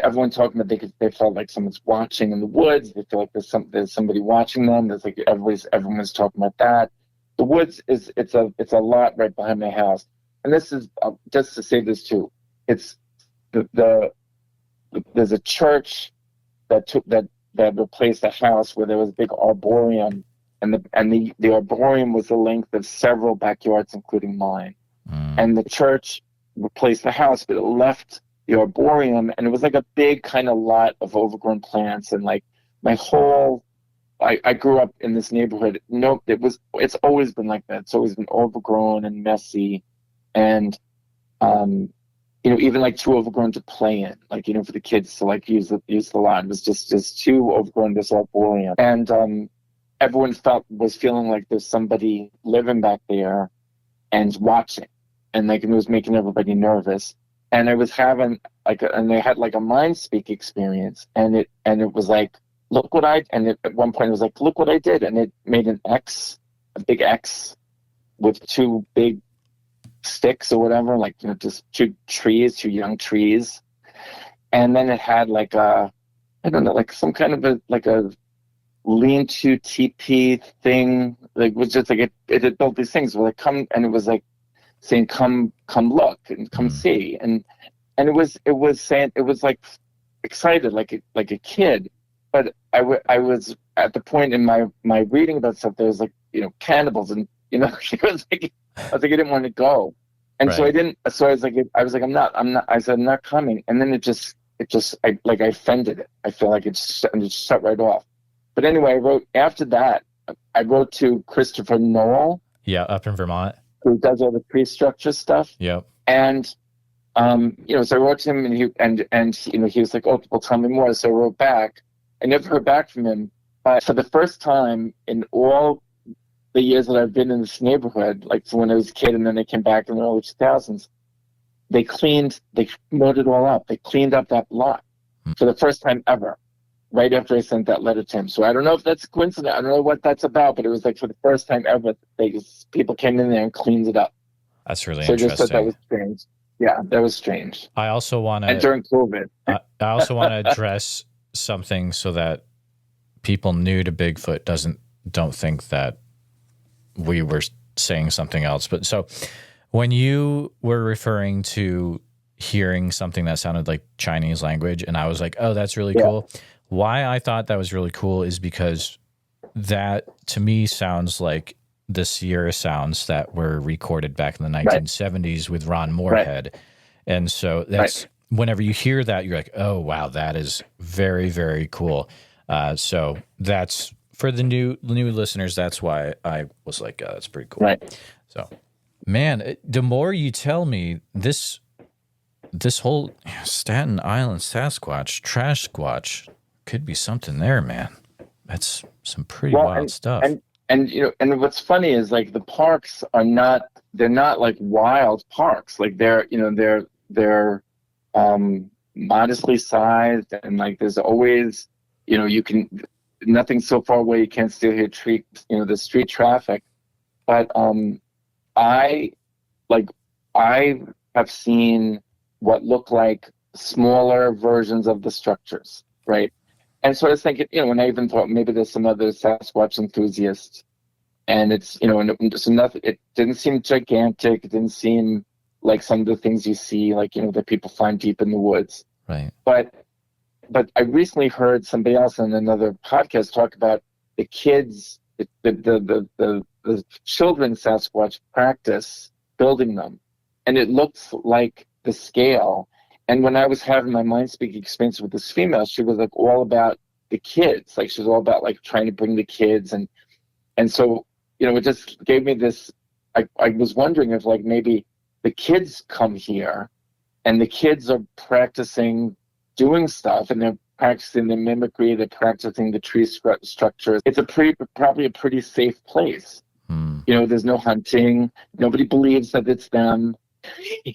everyone talking about they felt like someone's watching in the woods. They feel like there's somebody watching them. There's like everyone's talking about that. The woods it's a lot right behind my house. And this is just to say this too. It's there's a church that replaced a house where there was a big arboretum, and the arboretum was the length of several backyards, including mine. And the church replaced the house, but it left the arboretum, and it was like a big kind of lot of overgrown plants. And like I grew up in this neighborhood. No, it's always been like that. It's always been overgrown and messy, and even like too overgrown to play in, like for the kids to like use the lot. It was just too overgrown, this arboretum. And everyone was feeling like there's somebody living back there and watching, and like it was making everybody nervous. And I was having and they had like a mind speak experience, and it was like, look what at one point it was like, look what I did, and it made a big X with two big sticks or whatever, like just two young trees, and then it had like I don't know, like some kind of a lean-to teepee thing. Like, it was just like it had built these things where like come, and it was like saying come look and come see, and it was saying, it was like excited like a kid. But I was at the point in my reading about stuff, there was like cannibals, and it was like I didn't want to go, and right. so I was like I'm not I said I'm not coming, and then I offended it. I feel like it shut right off. But anyway, I wrote to Christopher Noel. Yeah, up in Vermont. Who does all the pre-structure stuff. Yep. And, so I wrote to him, and he was like, oh, well, tell me more. So I wrote back. I never heard back from him. But for the first time in all the years that I've been in this neighborhood, like from when I was a kid, and then they came back in the early 2000s, they mowed it all up. They cleaned up that lot for the first time ever, right after I sent that letter to him. So I don't know if that's a coincidence. I don't know what that's about, but it was like for the first time ever, people came in there and cleaned it up. That's really interesting. interesting. I just thought that was strange. Yeah, that was strange. I also want to... And during COVID. I also want to address something so that people new to Bigfoot don't think that we were saying something else. But so when you were referring to hearing something that sounded like Chinese language, and I was like, oh, that's really cool. Why I thought that was really cool is because that, to me, sounds like the Sierra sounds that were recorded back in the 1970s with Ron Moorhead. Right. And so that's whenever you hear that, you're like, oh, wow, that is very, very cool. So that's for the new listeners. That's why I was like, that's pretty cool. Right. So, man, the more you tell me, this whole Staten Island Sasquatch, Trash Squatch, could be something there, man. That's some pretty wild stuff. And what's funny is like the parks they're not like wild parks. Like they're modestly sized, and like there's always, nothing's so far away you can't still hear the street traffic. But I have seen what look like smaller versions of the structures, right? And so I was thinking, when I even thought maybe there's some other Sasquatch enthusiasts, and it's, so nothing, it didn't seem gigantic. It didn't seem like some of the things you see, like, that people find deep in the woods. Right. But I recently heard somebody else on another podcast talk about the kids, the children's Sasquatch practice building them. And it looks like the scale. And when I was having my mind speak experience with this female, she was like all about the kids. Like she was all about like trying to bring the kids. And so, it just gave me this I was wondering if like maybe the kids come here and the kids are practicing doing stuff, and they're practicing the mimicry, they're practicing the tree structures. It's probably a pretty safe place. You know, there's no hunting. Nobody believes that it's them.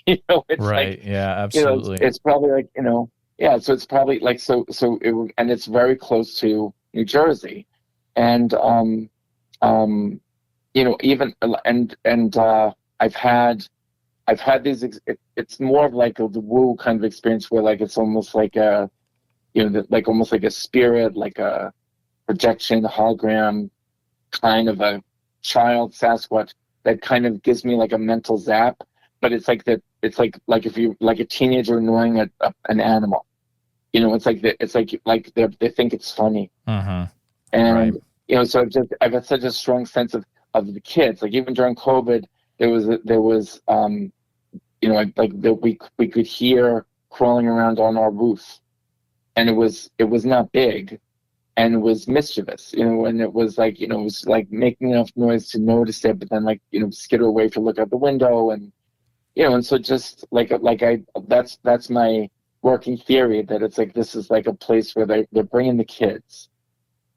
You know, it's Right. like, Yeah, you know, absolutely. it's probably like, you know, yeah. So it's probably like, and it's very close to New Jersey. And, you know, even, I've had these, it's more of like the woo kind of experience where like, it's almost like a, you know, like almost like a spirit, like a projection, hologram, kind of a child Sasquatch that kind of gives me like a mental zap. But it's like that. It's like if you like a teenager annoying an animal, you know. It's like they think it's funny, and Right. you know. So I've had such a strong sense of the kids. Like even during COVID, there was you know, we could hear crawling around on our roof, and it was not big, and it was mischievous, you know, and it was like, you know, it was like making enough noise to notice it, but then like, you know, skitter away to look out the window, and you know, and so just that's my working theory, that it's like this is like a place where they're bringing the kids,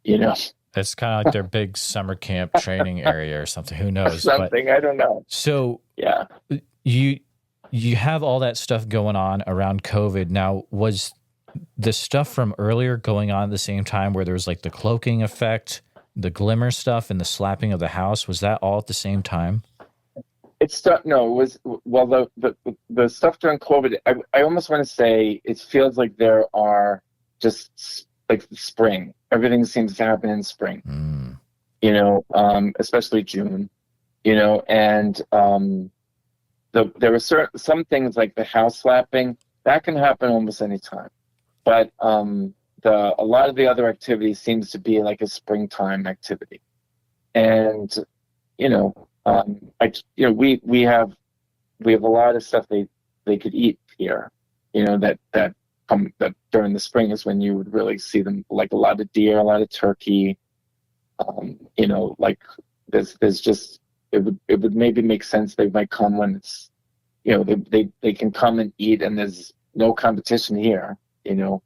you know. It's kind of like their big summer camp training area or something. Who knows? Something, I don't know. So Yeah. you have all that stuff going on around COVID. Now, was the stuff from earlier going on at the same time, where there was like the cloaking effect, the glimmer stuff, and the slapping of the house? Was that all at the same time? No, it was, well, the stuff during COVID, I almost want to say it feels like there are just like spring. Everything seems to happen in spring, you know, especially June, you know, and there were some things like the house slapping that can happen almost any time, but a lot of the other activity seems to be like a springtime activity, and you know, we have a lot of stuff they could eat here, you know, that during the spring is when you would really see them, like a lot of deer, a lot of turkey, you know, like there's just, it would maybe make sense they might come when it's, you know, they can come and eat, and there's no competition here, you know.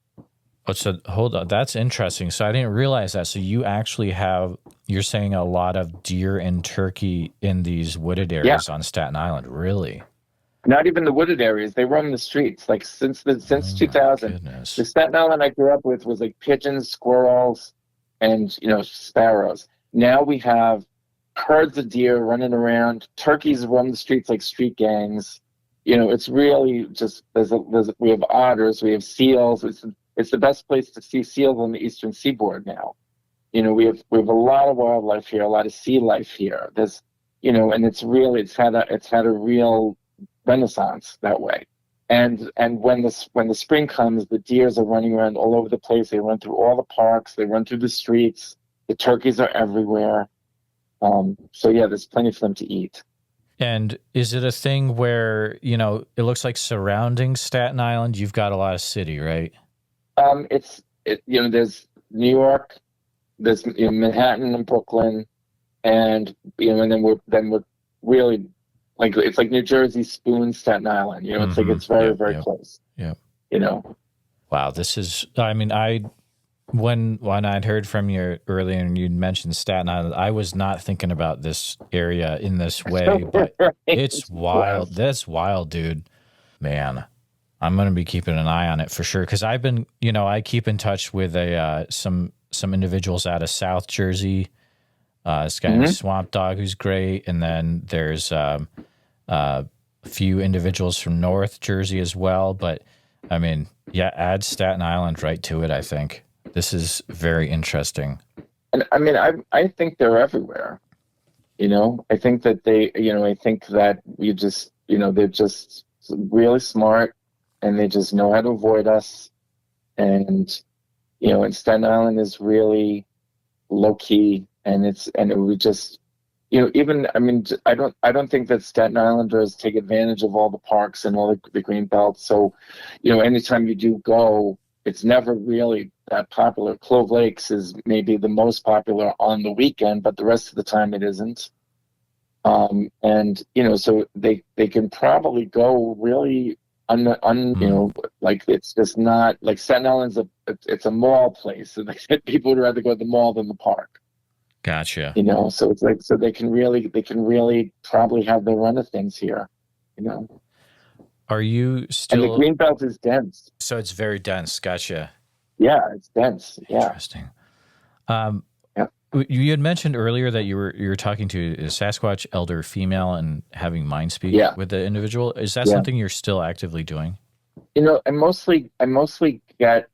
Oh, so hold on. That's interesting. So I didn't realize that. So you actually you're saying a lot of deer and turkey in these wooded areas on Staten Island. Really? Not even the wooded areas. They roam the streets. Like since 2000, Goodness. the Staten Island I grew up with was like pigeons, squirrels, and, you know, sparrows. Now we have herds of deer running around. Turkeys roam the streets like street gangs. You know, it's really just we have otters, we have seals. It's the best place to see seals on the eastern seaboard now. You know, we have a lot of wildlife here, a lot of sea life here. There's, you know, and it's had a real renaissance that way. And when the spring comes, the deers are running around all over the place. They run through all the parks, they run through the streets. The turkeys are everywhere. So yeah, there's plenty for them to eat. And is it a thing where, you know, it looks like surrounding Staten Island, you've got a lot of city, right? You know, there's New York, there's, you know, Manhattan and Brooklyn, and, you know, and then we're really like, it's like New Jersey spoons Staten Island. You know, it's like it's very very close. Yeah. You know. Wow, this is. I mean, when I'd heard from you earlier and you'd mentioned Staten Island, I was not thinking about this area in this way, but Right. it's wild. Yes. That's wild, dude. Man, I'm going to be keeping an eye on it for sure, because I've been, you know, I keep in touch with some individuals out of South Jersey. This guy Swamp Dog, who's great, and then there's a few individuals from North Jersey as well. But I mean, yeah, add Staten Island right to it. I think this is very interesting. And I mean, I think they're everywhere. You know, I think that I think that we just, you know, they're just really smart, and they just know how to avoid us. And, you know, and Staten Island is really low key, and it would just, you know, even, I mean, I don't think that Staten Islanders take advantage of all the parks and all the green belts. So, you know, anytime you do go, it's never really that popular. Clove Lakes is maybe the most popular on the weekend, but the rest of the time it isn't. And so they can probably go really like it's just not like Staten Island's it's a mall place, and like people would rather go to the mall than the park. Gotcha. So it's like so they can really probably have the run of things here. Are you And the still? green belt is dense. So it's very dense. Gotcha. Yeah, it's dense. Yeah. Interesting. Um, Yeah. You had mentioned earlier that you were talking to a Sasquatch elder female and having mind speak Yeah. with the individual. Is that Yeah. something you're still actively doing? I mostly get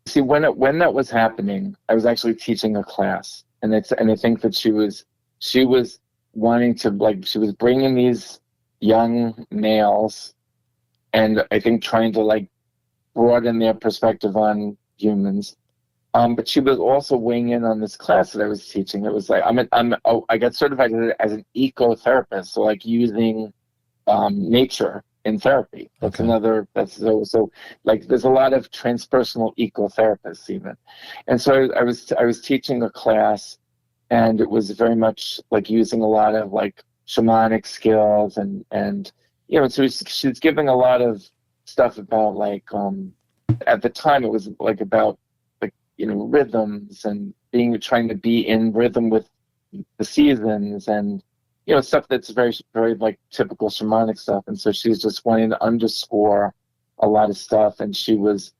see when that was happening, I was actually teaching a class, and I think that she was wanting to, like, she was bringing these young males, and I think trying to like broaden their perspective on humans. But she was also weighing in on this class that I was teaching. It was like I got certified as an ecotherapist, so like using nature in therapy. That's Okay. another. That's so like there's a lot of transpersonal ecotherapists even, and so I was teaching a class, and it was very much like using a lot of like shamanic skills, and so she's giving a lot of stuff about like at the time it was like about like rhythms and trying to be in rhythm with the seasons, and stuff that's very very like typical shamanic stuff. And so she's just wanting to underscore a lot of stuff, and she was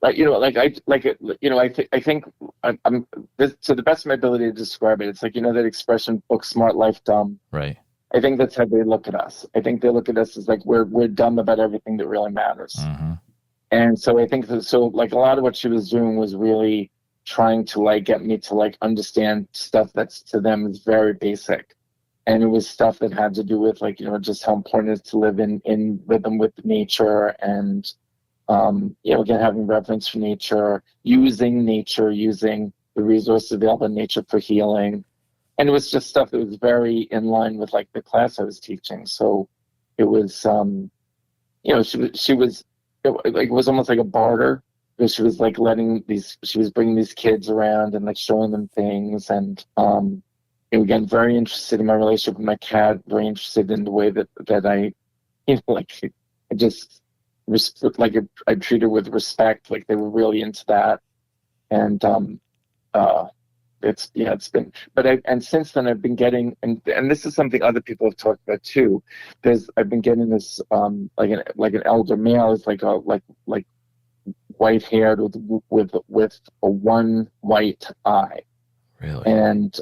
like I think I'm this, to the best of my ability to describe it, it's like that expression, book smart, life dumb. Right. I think that's how they look at us. I think they look at us as like we're dumb about everything that really matters. Mm-hmm. And so I think that, so like a lot of what she was doing was really trying to like get me to like understand stuff that's to them is very basic. And it was stuff that had to do with like, just how important it is to live in rhythm with nature, and, again, having reverence for nature, using the resources available in nature for healing. And it was just stuff that was very in line with like the class I was teaching. So it was, she was, it was almost like a barter, because she was like she was bringing these kids around and like showing them things. And, again, very interested in my relationship with my cat, very interested in the way that I, like I just, like I treat her with respect. Like they were really into that. And, it's been, and since then I've been getting, and this is something other people have talked about too. I've been getting this, like an elder male is like white haired with a one white eye. Really? And,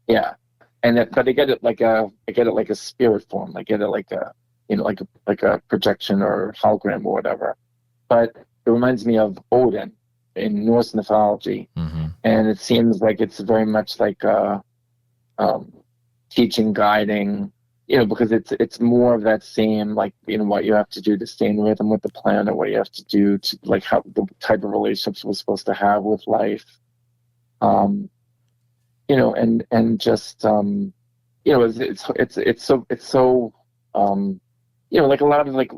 yeah. But I get it like a spirit form. I get it like a, like a projection or hologram or whatever. But it reminds me of Odin in Norse mythology. Mm-hmm. And it seems like it's very much like teaching, guiding, because it's more of that same, like, what you have to do to stay in rhythm with the planet, what you have to do to like how the type of relationships we're supposed to have with life. And just, it's so, like a lot of like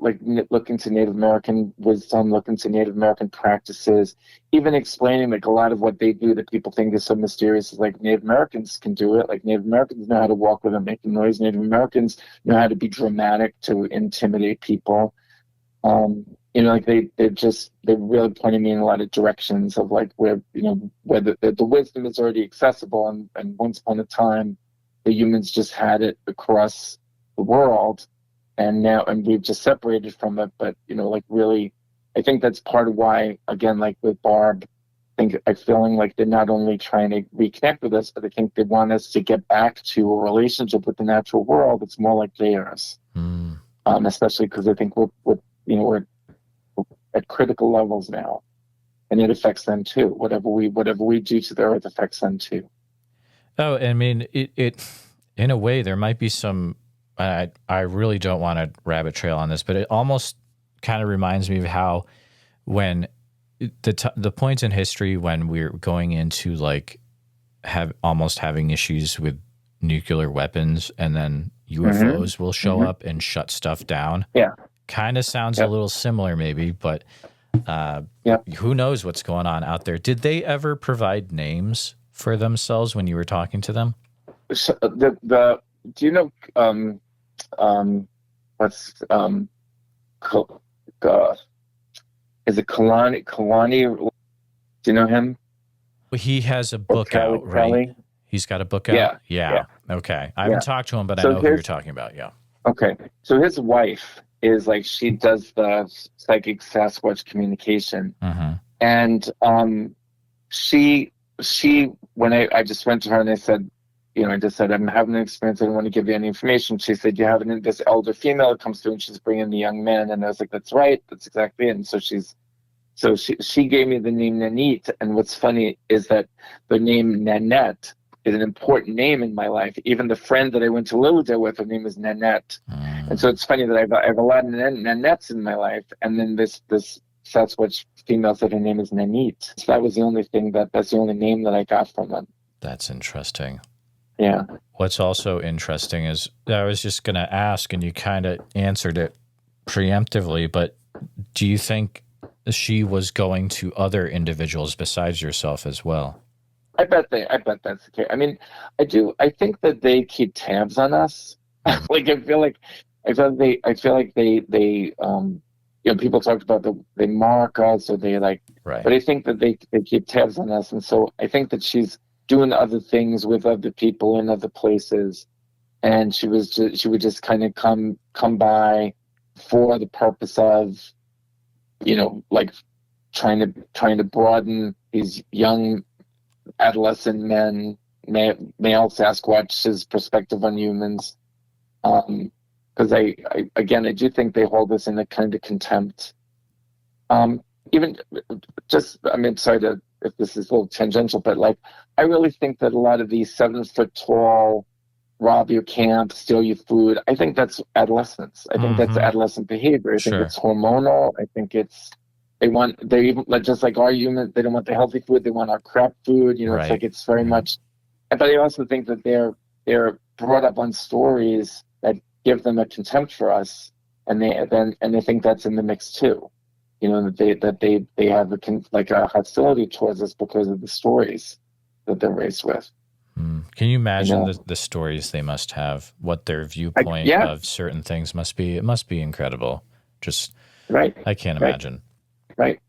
looking to Native American wisdom, looking to Native American practices, even explaining like a lot of what they do that people think is so mysterious is like Native Americans can do it. Like Native Americans know how to walk without making noise. Native Americans know how to be dramatic to intimidate people. Like they're really pointing me in a lot of directions of like where the wisdom is already accessible, and once upon a time the humans just had it across the world. And we've just separated from it. But, like really, I think that's part of why, again, like with Barb, I'm feeling like they're not only trying to reconnect with us, but I think they want us to get back to a relationship with the natural world that's more like theirs. Mm. Especially because I think we're at critical levels now, and it affects them too. Whatever we do to the earth affects them too. Oh, I mean, it in a way, there might be some. I really don't want to rabbit trail on this, but it almost kind of reminds me of how when the points in history when we're going into like almost having issues with nuclear weapons, and then UFOs will show up and shut stuff down. Yeah, kind of sounds a little similar, maybe, but who knows what's going on out there? Did they ever provide names for themselves when you were talking to them? So do you know what's is it Kalani? Do you know him? Well, he has a book Kelly, out, right? Kelly? He's got a book out? Yeah. Okay. I haven't talked to him, but I know who you're talking about. Yeah. Okay. So his wife is like, she does the psychic Sasquatch communication. Mm-hmm. And she when I just went to her and I said, I just said, I'm having an experience. I don't want to give you any information. She said, you have this elder female that comes through and she's bringing the young man. And I was like, that's right. That's exactly it. And so she gave me the name Nanette. And what's funny is that the name Nanette is an important name in my life. Even the friend that I went to Lilydale with, her name is Nanette. And so it's funny that I have a lot of Nanettes in my life. And then this Sasquatch female said her name is Nanette. So that was the only thing that's the only name that I got from them. That's interesting. Yeah. What's also interesting is I was just going to ask, and you kind of answered it preemptively, but do you think she was going to other individuals besides yourself as well? I bet that's the case. I mean, I think that they keep tabs on us. Like, I feel like they people talked about they mark us, or they like, right. But I think that they keep tabs on us. And so I think that she's doing other things with other people in other places. And she would just kind of come by for the purpose of, like trying to broaden these young adolescent male Sasquatch's perspective on humans. Because I do think they hold us in a kind of contempt. Sorry if this is a little tangential, but like, I really think that a lot of these 7-foot tall, rob your camp, steal your food, I think that's adolescence. I think that's adolescent behavior. I think it's hormonal. I think they even, just like our humans, they don't want the healthy food, they want our crap food. Right. It's like, it's very much, but I also think that they're brought up on stories that give them a contempt for us, and they think that's in the mix too. That they have a hostility towards us because of the stories that they're raised with. Can you imagine the stories they must have? What their viewpoint of certain things must be? It must be incredible. Just right. I can't imagine. Right.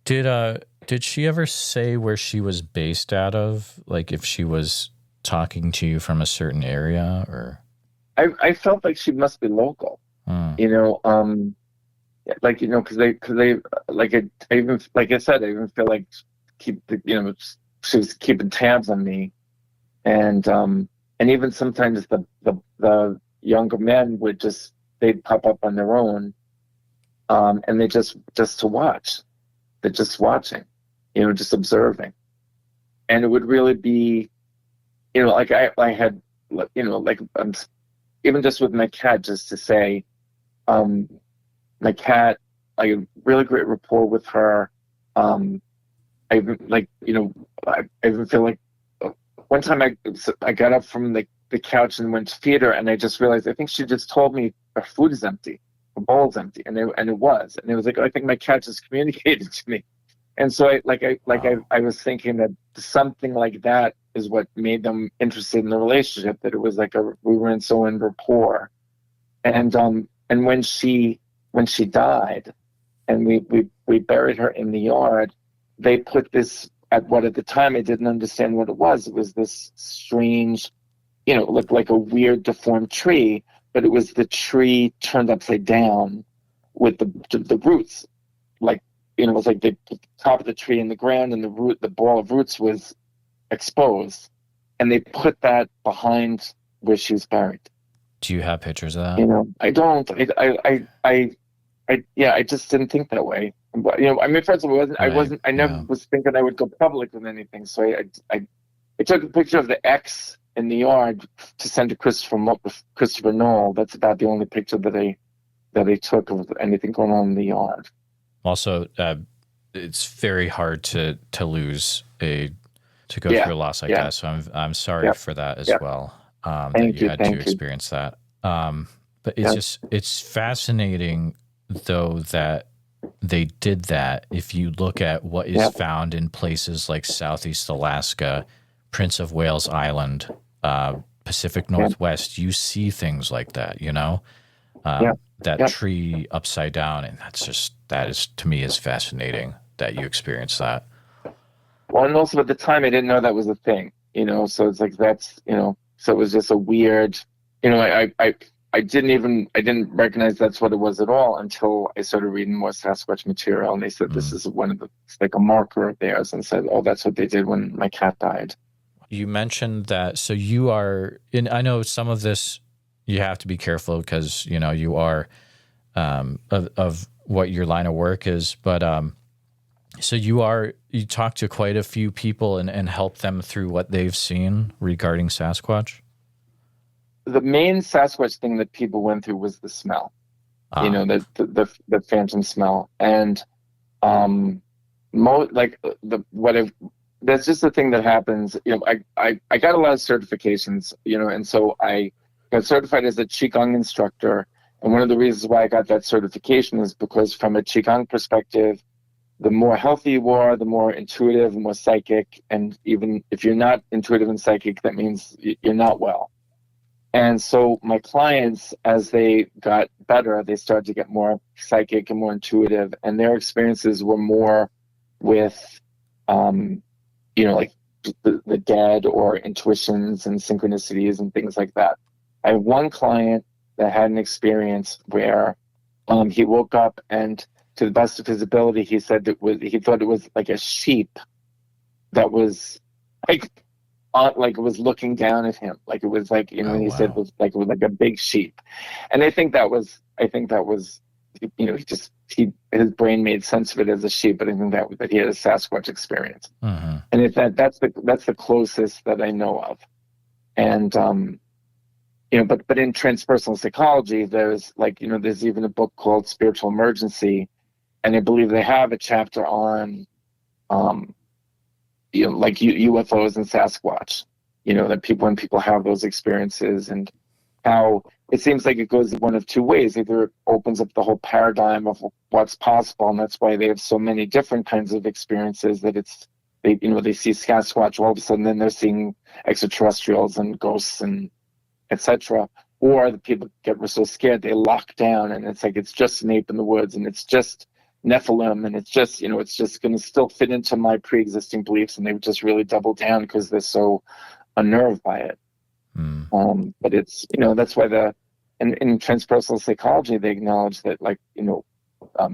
Did she ever say where she was based out of? Like, if she was talking to you from a certain area, or? I felt like she must be local. Because they I even, like I said, I even feel like she was keeping tabs on me, and even sometimes the younger men they'd pop up on their own, and they just to watch, they're just watching, just observing, and it would really be, like I had, even just with my cat, just to say, my cat, I had really great rapport with her. I even feel like one time I got up from the couch and went to feed her, and I just realized, I think she just told me her food is empty, her bowl's empty, and it was like, I think my cat just communicated to me. And so I was thinking that something like that is what made them interested in the relationship, that it was like we were in rapport. And when she died, and we buried her in the yard, they put this at the time I didn't understand what it was. It was this strange, looked like a weird deformed tree, but it was the tree turned upside down with the roots, it was like the top of the tree in the ground, and the ball of roots was exposed, and they put that behind where she was buried. Do you have pictures of that? I don't. I just didn't think that way. But, first of all, I never was thinking I would go public with anything. So I took a picture of the X in the yard to send to Christopher Knoll. That's about the only picture that I took of anything going on in the yard. Also, it's very hard to lose to go through a loss like that. So I'm sorry for that as well. That you had to experience that. But it's fascinating, though, that they did that. If you look at what is found in places like Southeast Alaska, Prince of Wales Island, Pacific Northwest, you see things like that, you know, that tree upside down. And that is to me is fascinating that you experience that. Well, and also at the time, I didn't know that was a thing, you know, so it's like, that's, you know, so it was just a weird, you know, I didn't recognize that's what it was at all until I started reading more Sasquatch material. And they said, this is it's like a marker of theirs, and said, oh, that's what they did when my cat died. You mentioned that, so you are I know some of this you have to be careful because, you know, you are of what your line of work is, but so you talk to quite a few people and help them through what they've seen regarding Sasquatch? The main Sasquatch thing that people went through was the smell, you know, the phantom smell. And that's just the thing that happens. You know, I got a lot of certifications, you know, and so I got certified as a Qigong instructor. And one of the reasons why I got that certification is because from a Qigong perspective, the more healthy you are, the more intuitive, the more psychic. And even if you're not intuitive and psychic, that means you're not well. And so my clients, as they got better, they started to get more psychic and more intuitive, and their experiences were more with, you know, like the dead or intuitions and synchronicities and things like that. I have one client that had an experience where he woke up, and to the best of his ability, he said he thought it was like a sheep that was like it was looking down at him, like it was like, you know, he said it was like a big sheep. And I think that was, you know, his brain made sense of it as a sheep, but I think that he had a Sasquatch experience. Mm-hmm. And that's the closest that I know of. And you know, but in transpersonal psychology, there's like, you know, there's even a book called Spiritual Emergency, and I believe they have a chapter on you know, like UFOs and Sasquatch, you know, that when people have those experiences, and how it seems like it goes one of two ways. Either it opens up the whole paradigm of what's possible, and that's why they have so many different kinds of experiences, that they see Sasquatch, all of a sudden then they're seeing extraterrestrials and ghosts and etc. Or the people get so scared they lock down, and it's like it's just an ape in the woods, and it's just Nephilim, and it's just, you know, it's just going to still fit into my pre-existing beliefs, and they would just really double down because they're so unnerved by it. But it's, you know, that's why in transpersonal psychology, they acknowledge that, like, you know,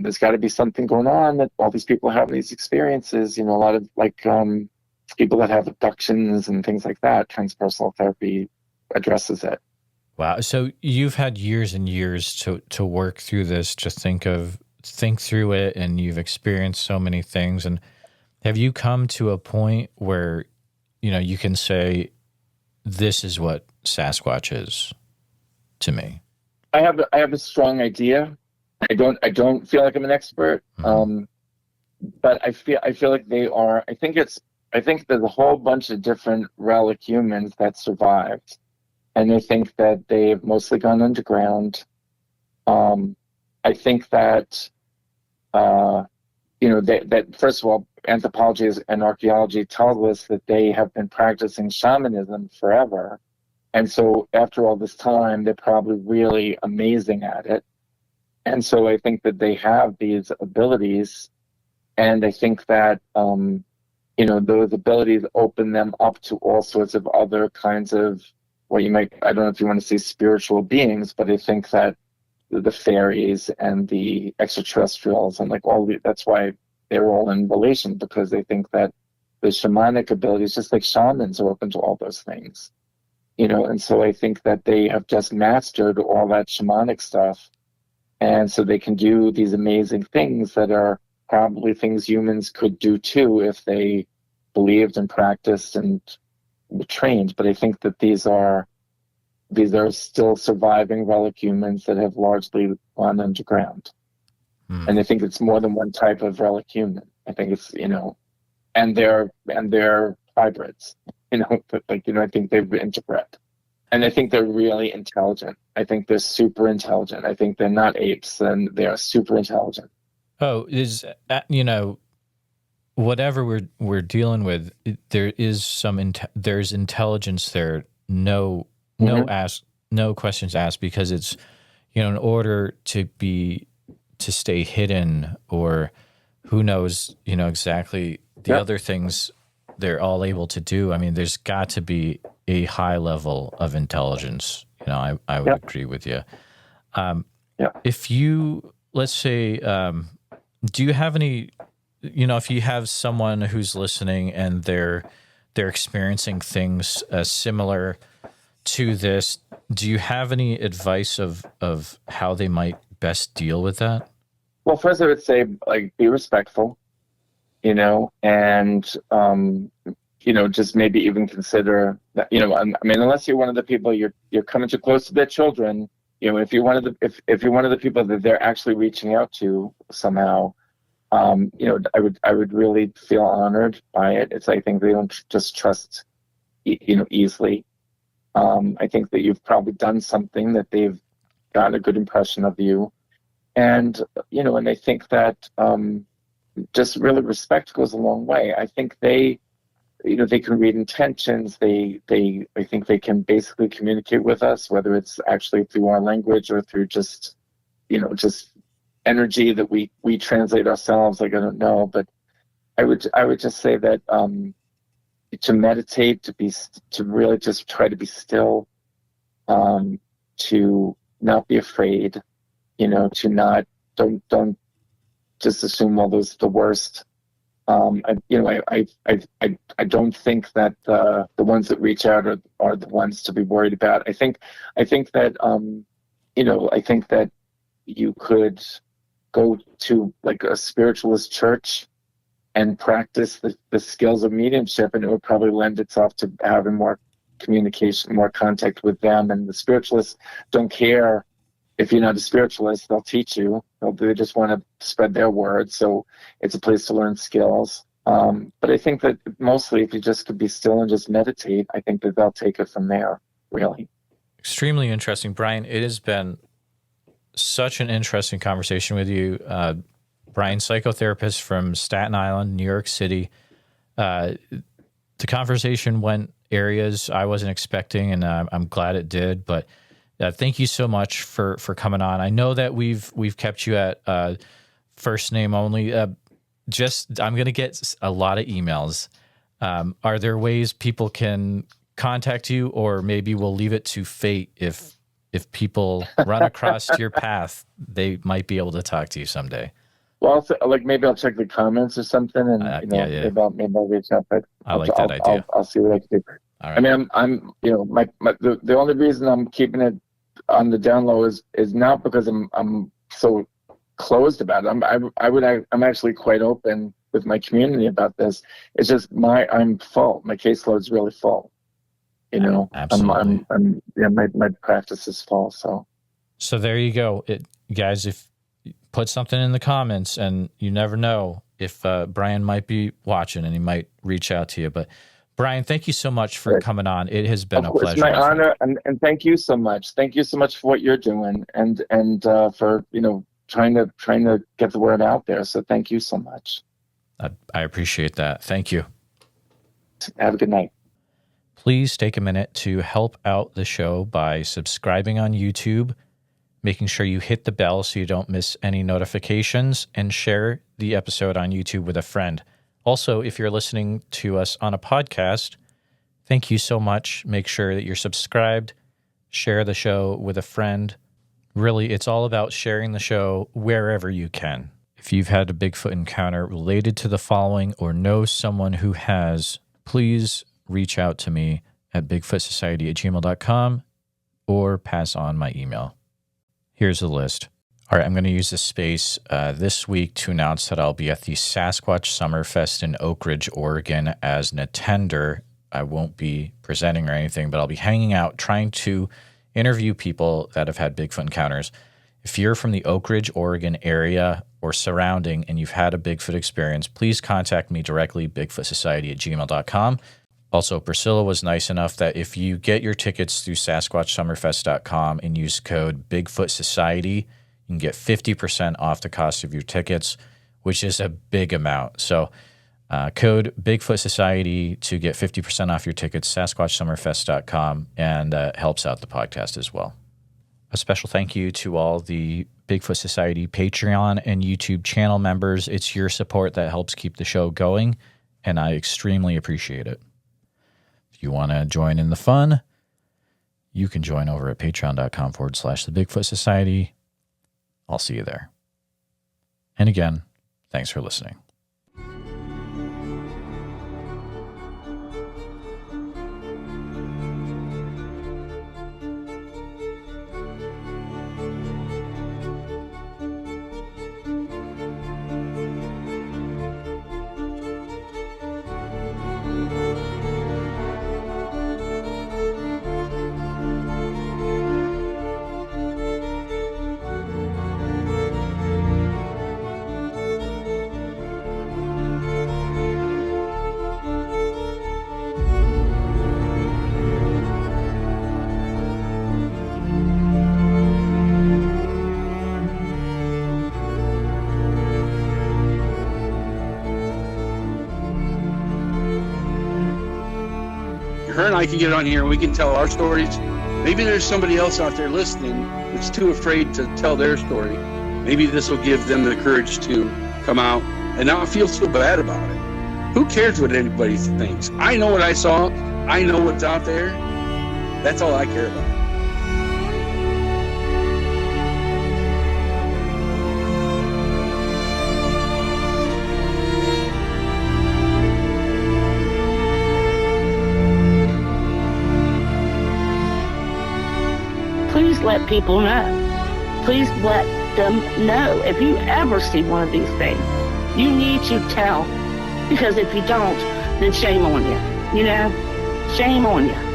there's got to be something going on, that all these people have these experiences, you know, a lot of like people that have abductions and things like that. Transpersonal therapy addresses it. Wow. So you've had years and years to work through this, to think through it, and you've experienced so many things. And have you come to a point where, you know, you can say, this is what Sasquatch is to me? I have a strong idea. I don't feel like I'm an expert. Mm-hmm. But I feel like they are. I think there's a whole bunch of different relic humans that survived, and I think that they've mostly gone underground. I think that you know, that first of all, anthropology and archaeology tells us that they have been practicing shamanism forever, and so after all this time, they're probably really amazing at it. And so I think that they have these abilities, and I think that you know, those abilities open them up to all sorts of other kinds of what you might, I don't know if you want to say spiritual beings, but I think that the fairies and the extraterrestrials and like that's why they're all in relation, because they think that the shamanic abilities, just like shamans, are open to all those things, you know. And so I think that they have just mastered all that shamanic stuff, and so they can do these amazing things that are probably things humans could do too if they believed and practiced and were trained. But I think that these are still surviving relic humans that have largely gone underground. And I think it's more than one type of relic human. I think it's, you know, and they're hybrids, you know, but like, you know, I think they've interbred. And I think they're really intelligent. I think they're super intelligent. I think they're not apes, and they are super intelligent. Oh, you know, whatever we're dealing with, there is there's intelligence there. No questions asked, because it's, in order to stay hidden, or who knows, exactly the other things they're all able to do. I mean, there's got to be a high level of intelligence. I would agree with you. If you, let's say, do you have any, if you have someone who's listening and they're experiencing things similar to this, do you have any advice of how they might best deal with that? Well, first I would say, be respectful, and, just maybe even consider that, unless you're one of the people you're coming too close to their children, if you're one of the people that they're actually reaching out to somehow, I would really feel honored by it. I think they don't just trust, easily. I think that you've probably done something that they've got a good impression of you. And, and I think that just really respect goes a long way. I think they can read intentions. I think they can basically communicate with us, whether it's actually through our language or through just energy that we translate ourselves. I don't know, but I would just say that to meditate, to really just try to be still, to not be afraid, to don't just assume all those the worst. I don't think that the ones that reach out are the ones to be worried about. I think that you could go to a spiritualist church and practice the skills of mediumship, and it would probably lend itself to having more communication, more contact with them. And the spiritualists don't care if you're not a spiritualist; they'll teach you. They just want to spread their word. So it's a place to learn skills. But I think that mostly, if you just could be still and just meditate, I think that they'll take it from there. Really, extremely interesting, Brian. It has been such an interesting conversation with you. Brian, psychotherapist from Staten Island, New York City. The conversation went areas I wasn't expecting, and I'm glad it did. But thank you so much for coming on. I know that we've kept you at first name only. I'm going to get a lot of emails. Are there ways people can contact you, or maybe we'll leave it to fate if people run across your path, they might be able to talk to you someday? Well, maybe I'll check the comments or something, and maybe I'll reach out. But I like that idea. I'll see what I can do. All right. I mean, I'm the only reason I'm keeping it on the down low is not because I'm so closed about it. I'm actually quite open with my community about this. It's just I'm full. My caseload is really full. Absolutely. My practice is full. So there you go, guys. If put something in the comments, and you never know if Brian might be watching and he might reach out to you. But Brian, thank you so much for coming on. It has been a pleasure. It's my honor, and thank you so much. Thank you so much for what you're doing, and for trying to get the word out there. So thank you so much. I appreciate that. Thank you. Have a good night. Please take a minute to help out the show by subscribing on YouTube, making sure you hit the bell so you don't miss any notifications, and share the episode on YouTube with a friend. Also, if you're listening to us on a podcast, thank you so much. Make sure that you're subscribed, share the show with a friend. Really, it's all about sharing the show wherever you can. If you've had a Bigfoot encounter related to the following, or know someone who has, please reach out to me at bigfootsociety@gmail.com or pass on my email. Here's the list. All right, I'm going to use this space this week to announce that I'll be at the Sasquatch Summerfest in Oak Ridge, Oregon as an attender. I won't be presenting or anything, but I'll be hanging out, trying to interview people that have had Bigfoot encounters. If you're from the Oak Ridge, Oregon area or surrounding and you've had a Bigfoot experience, please contact me directly, bigfootsociety@gmail.com. Also, Priscilla was nice enough that if you get your tickets through SasquatchSummerfest.com and use code Bigfoot Society, you can get 50% off the cost of your tickets, which is a big amount. So Code Bigfoot Society to get 50% off your tickets, SasquatchSummerFest.com, and helps out the podcast as well. A special thank you to all the Bigfoot Society Patreon and YouTube channel members. It's your support that helps keep the show going, and I extremely appreciate it. If you want to join in the fun, you can join over at patreon.com/The Bigfoot Society. I'll see you there. And again, thanks for listening. Her and I can get on here and we can tell our stories. Maybe there's somebody else out there listening that's too afraid to tell their story. Maybe this will give them the courage to come out and not feel so bad about it. Who cares what anybody thinks? I know what I saw. I know what's out there. That's all I care about. Please let people know. Please let them know. If you ever see one of these things, you need to tell. Because if you don't, then shame on you. You know? Shame on you.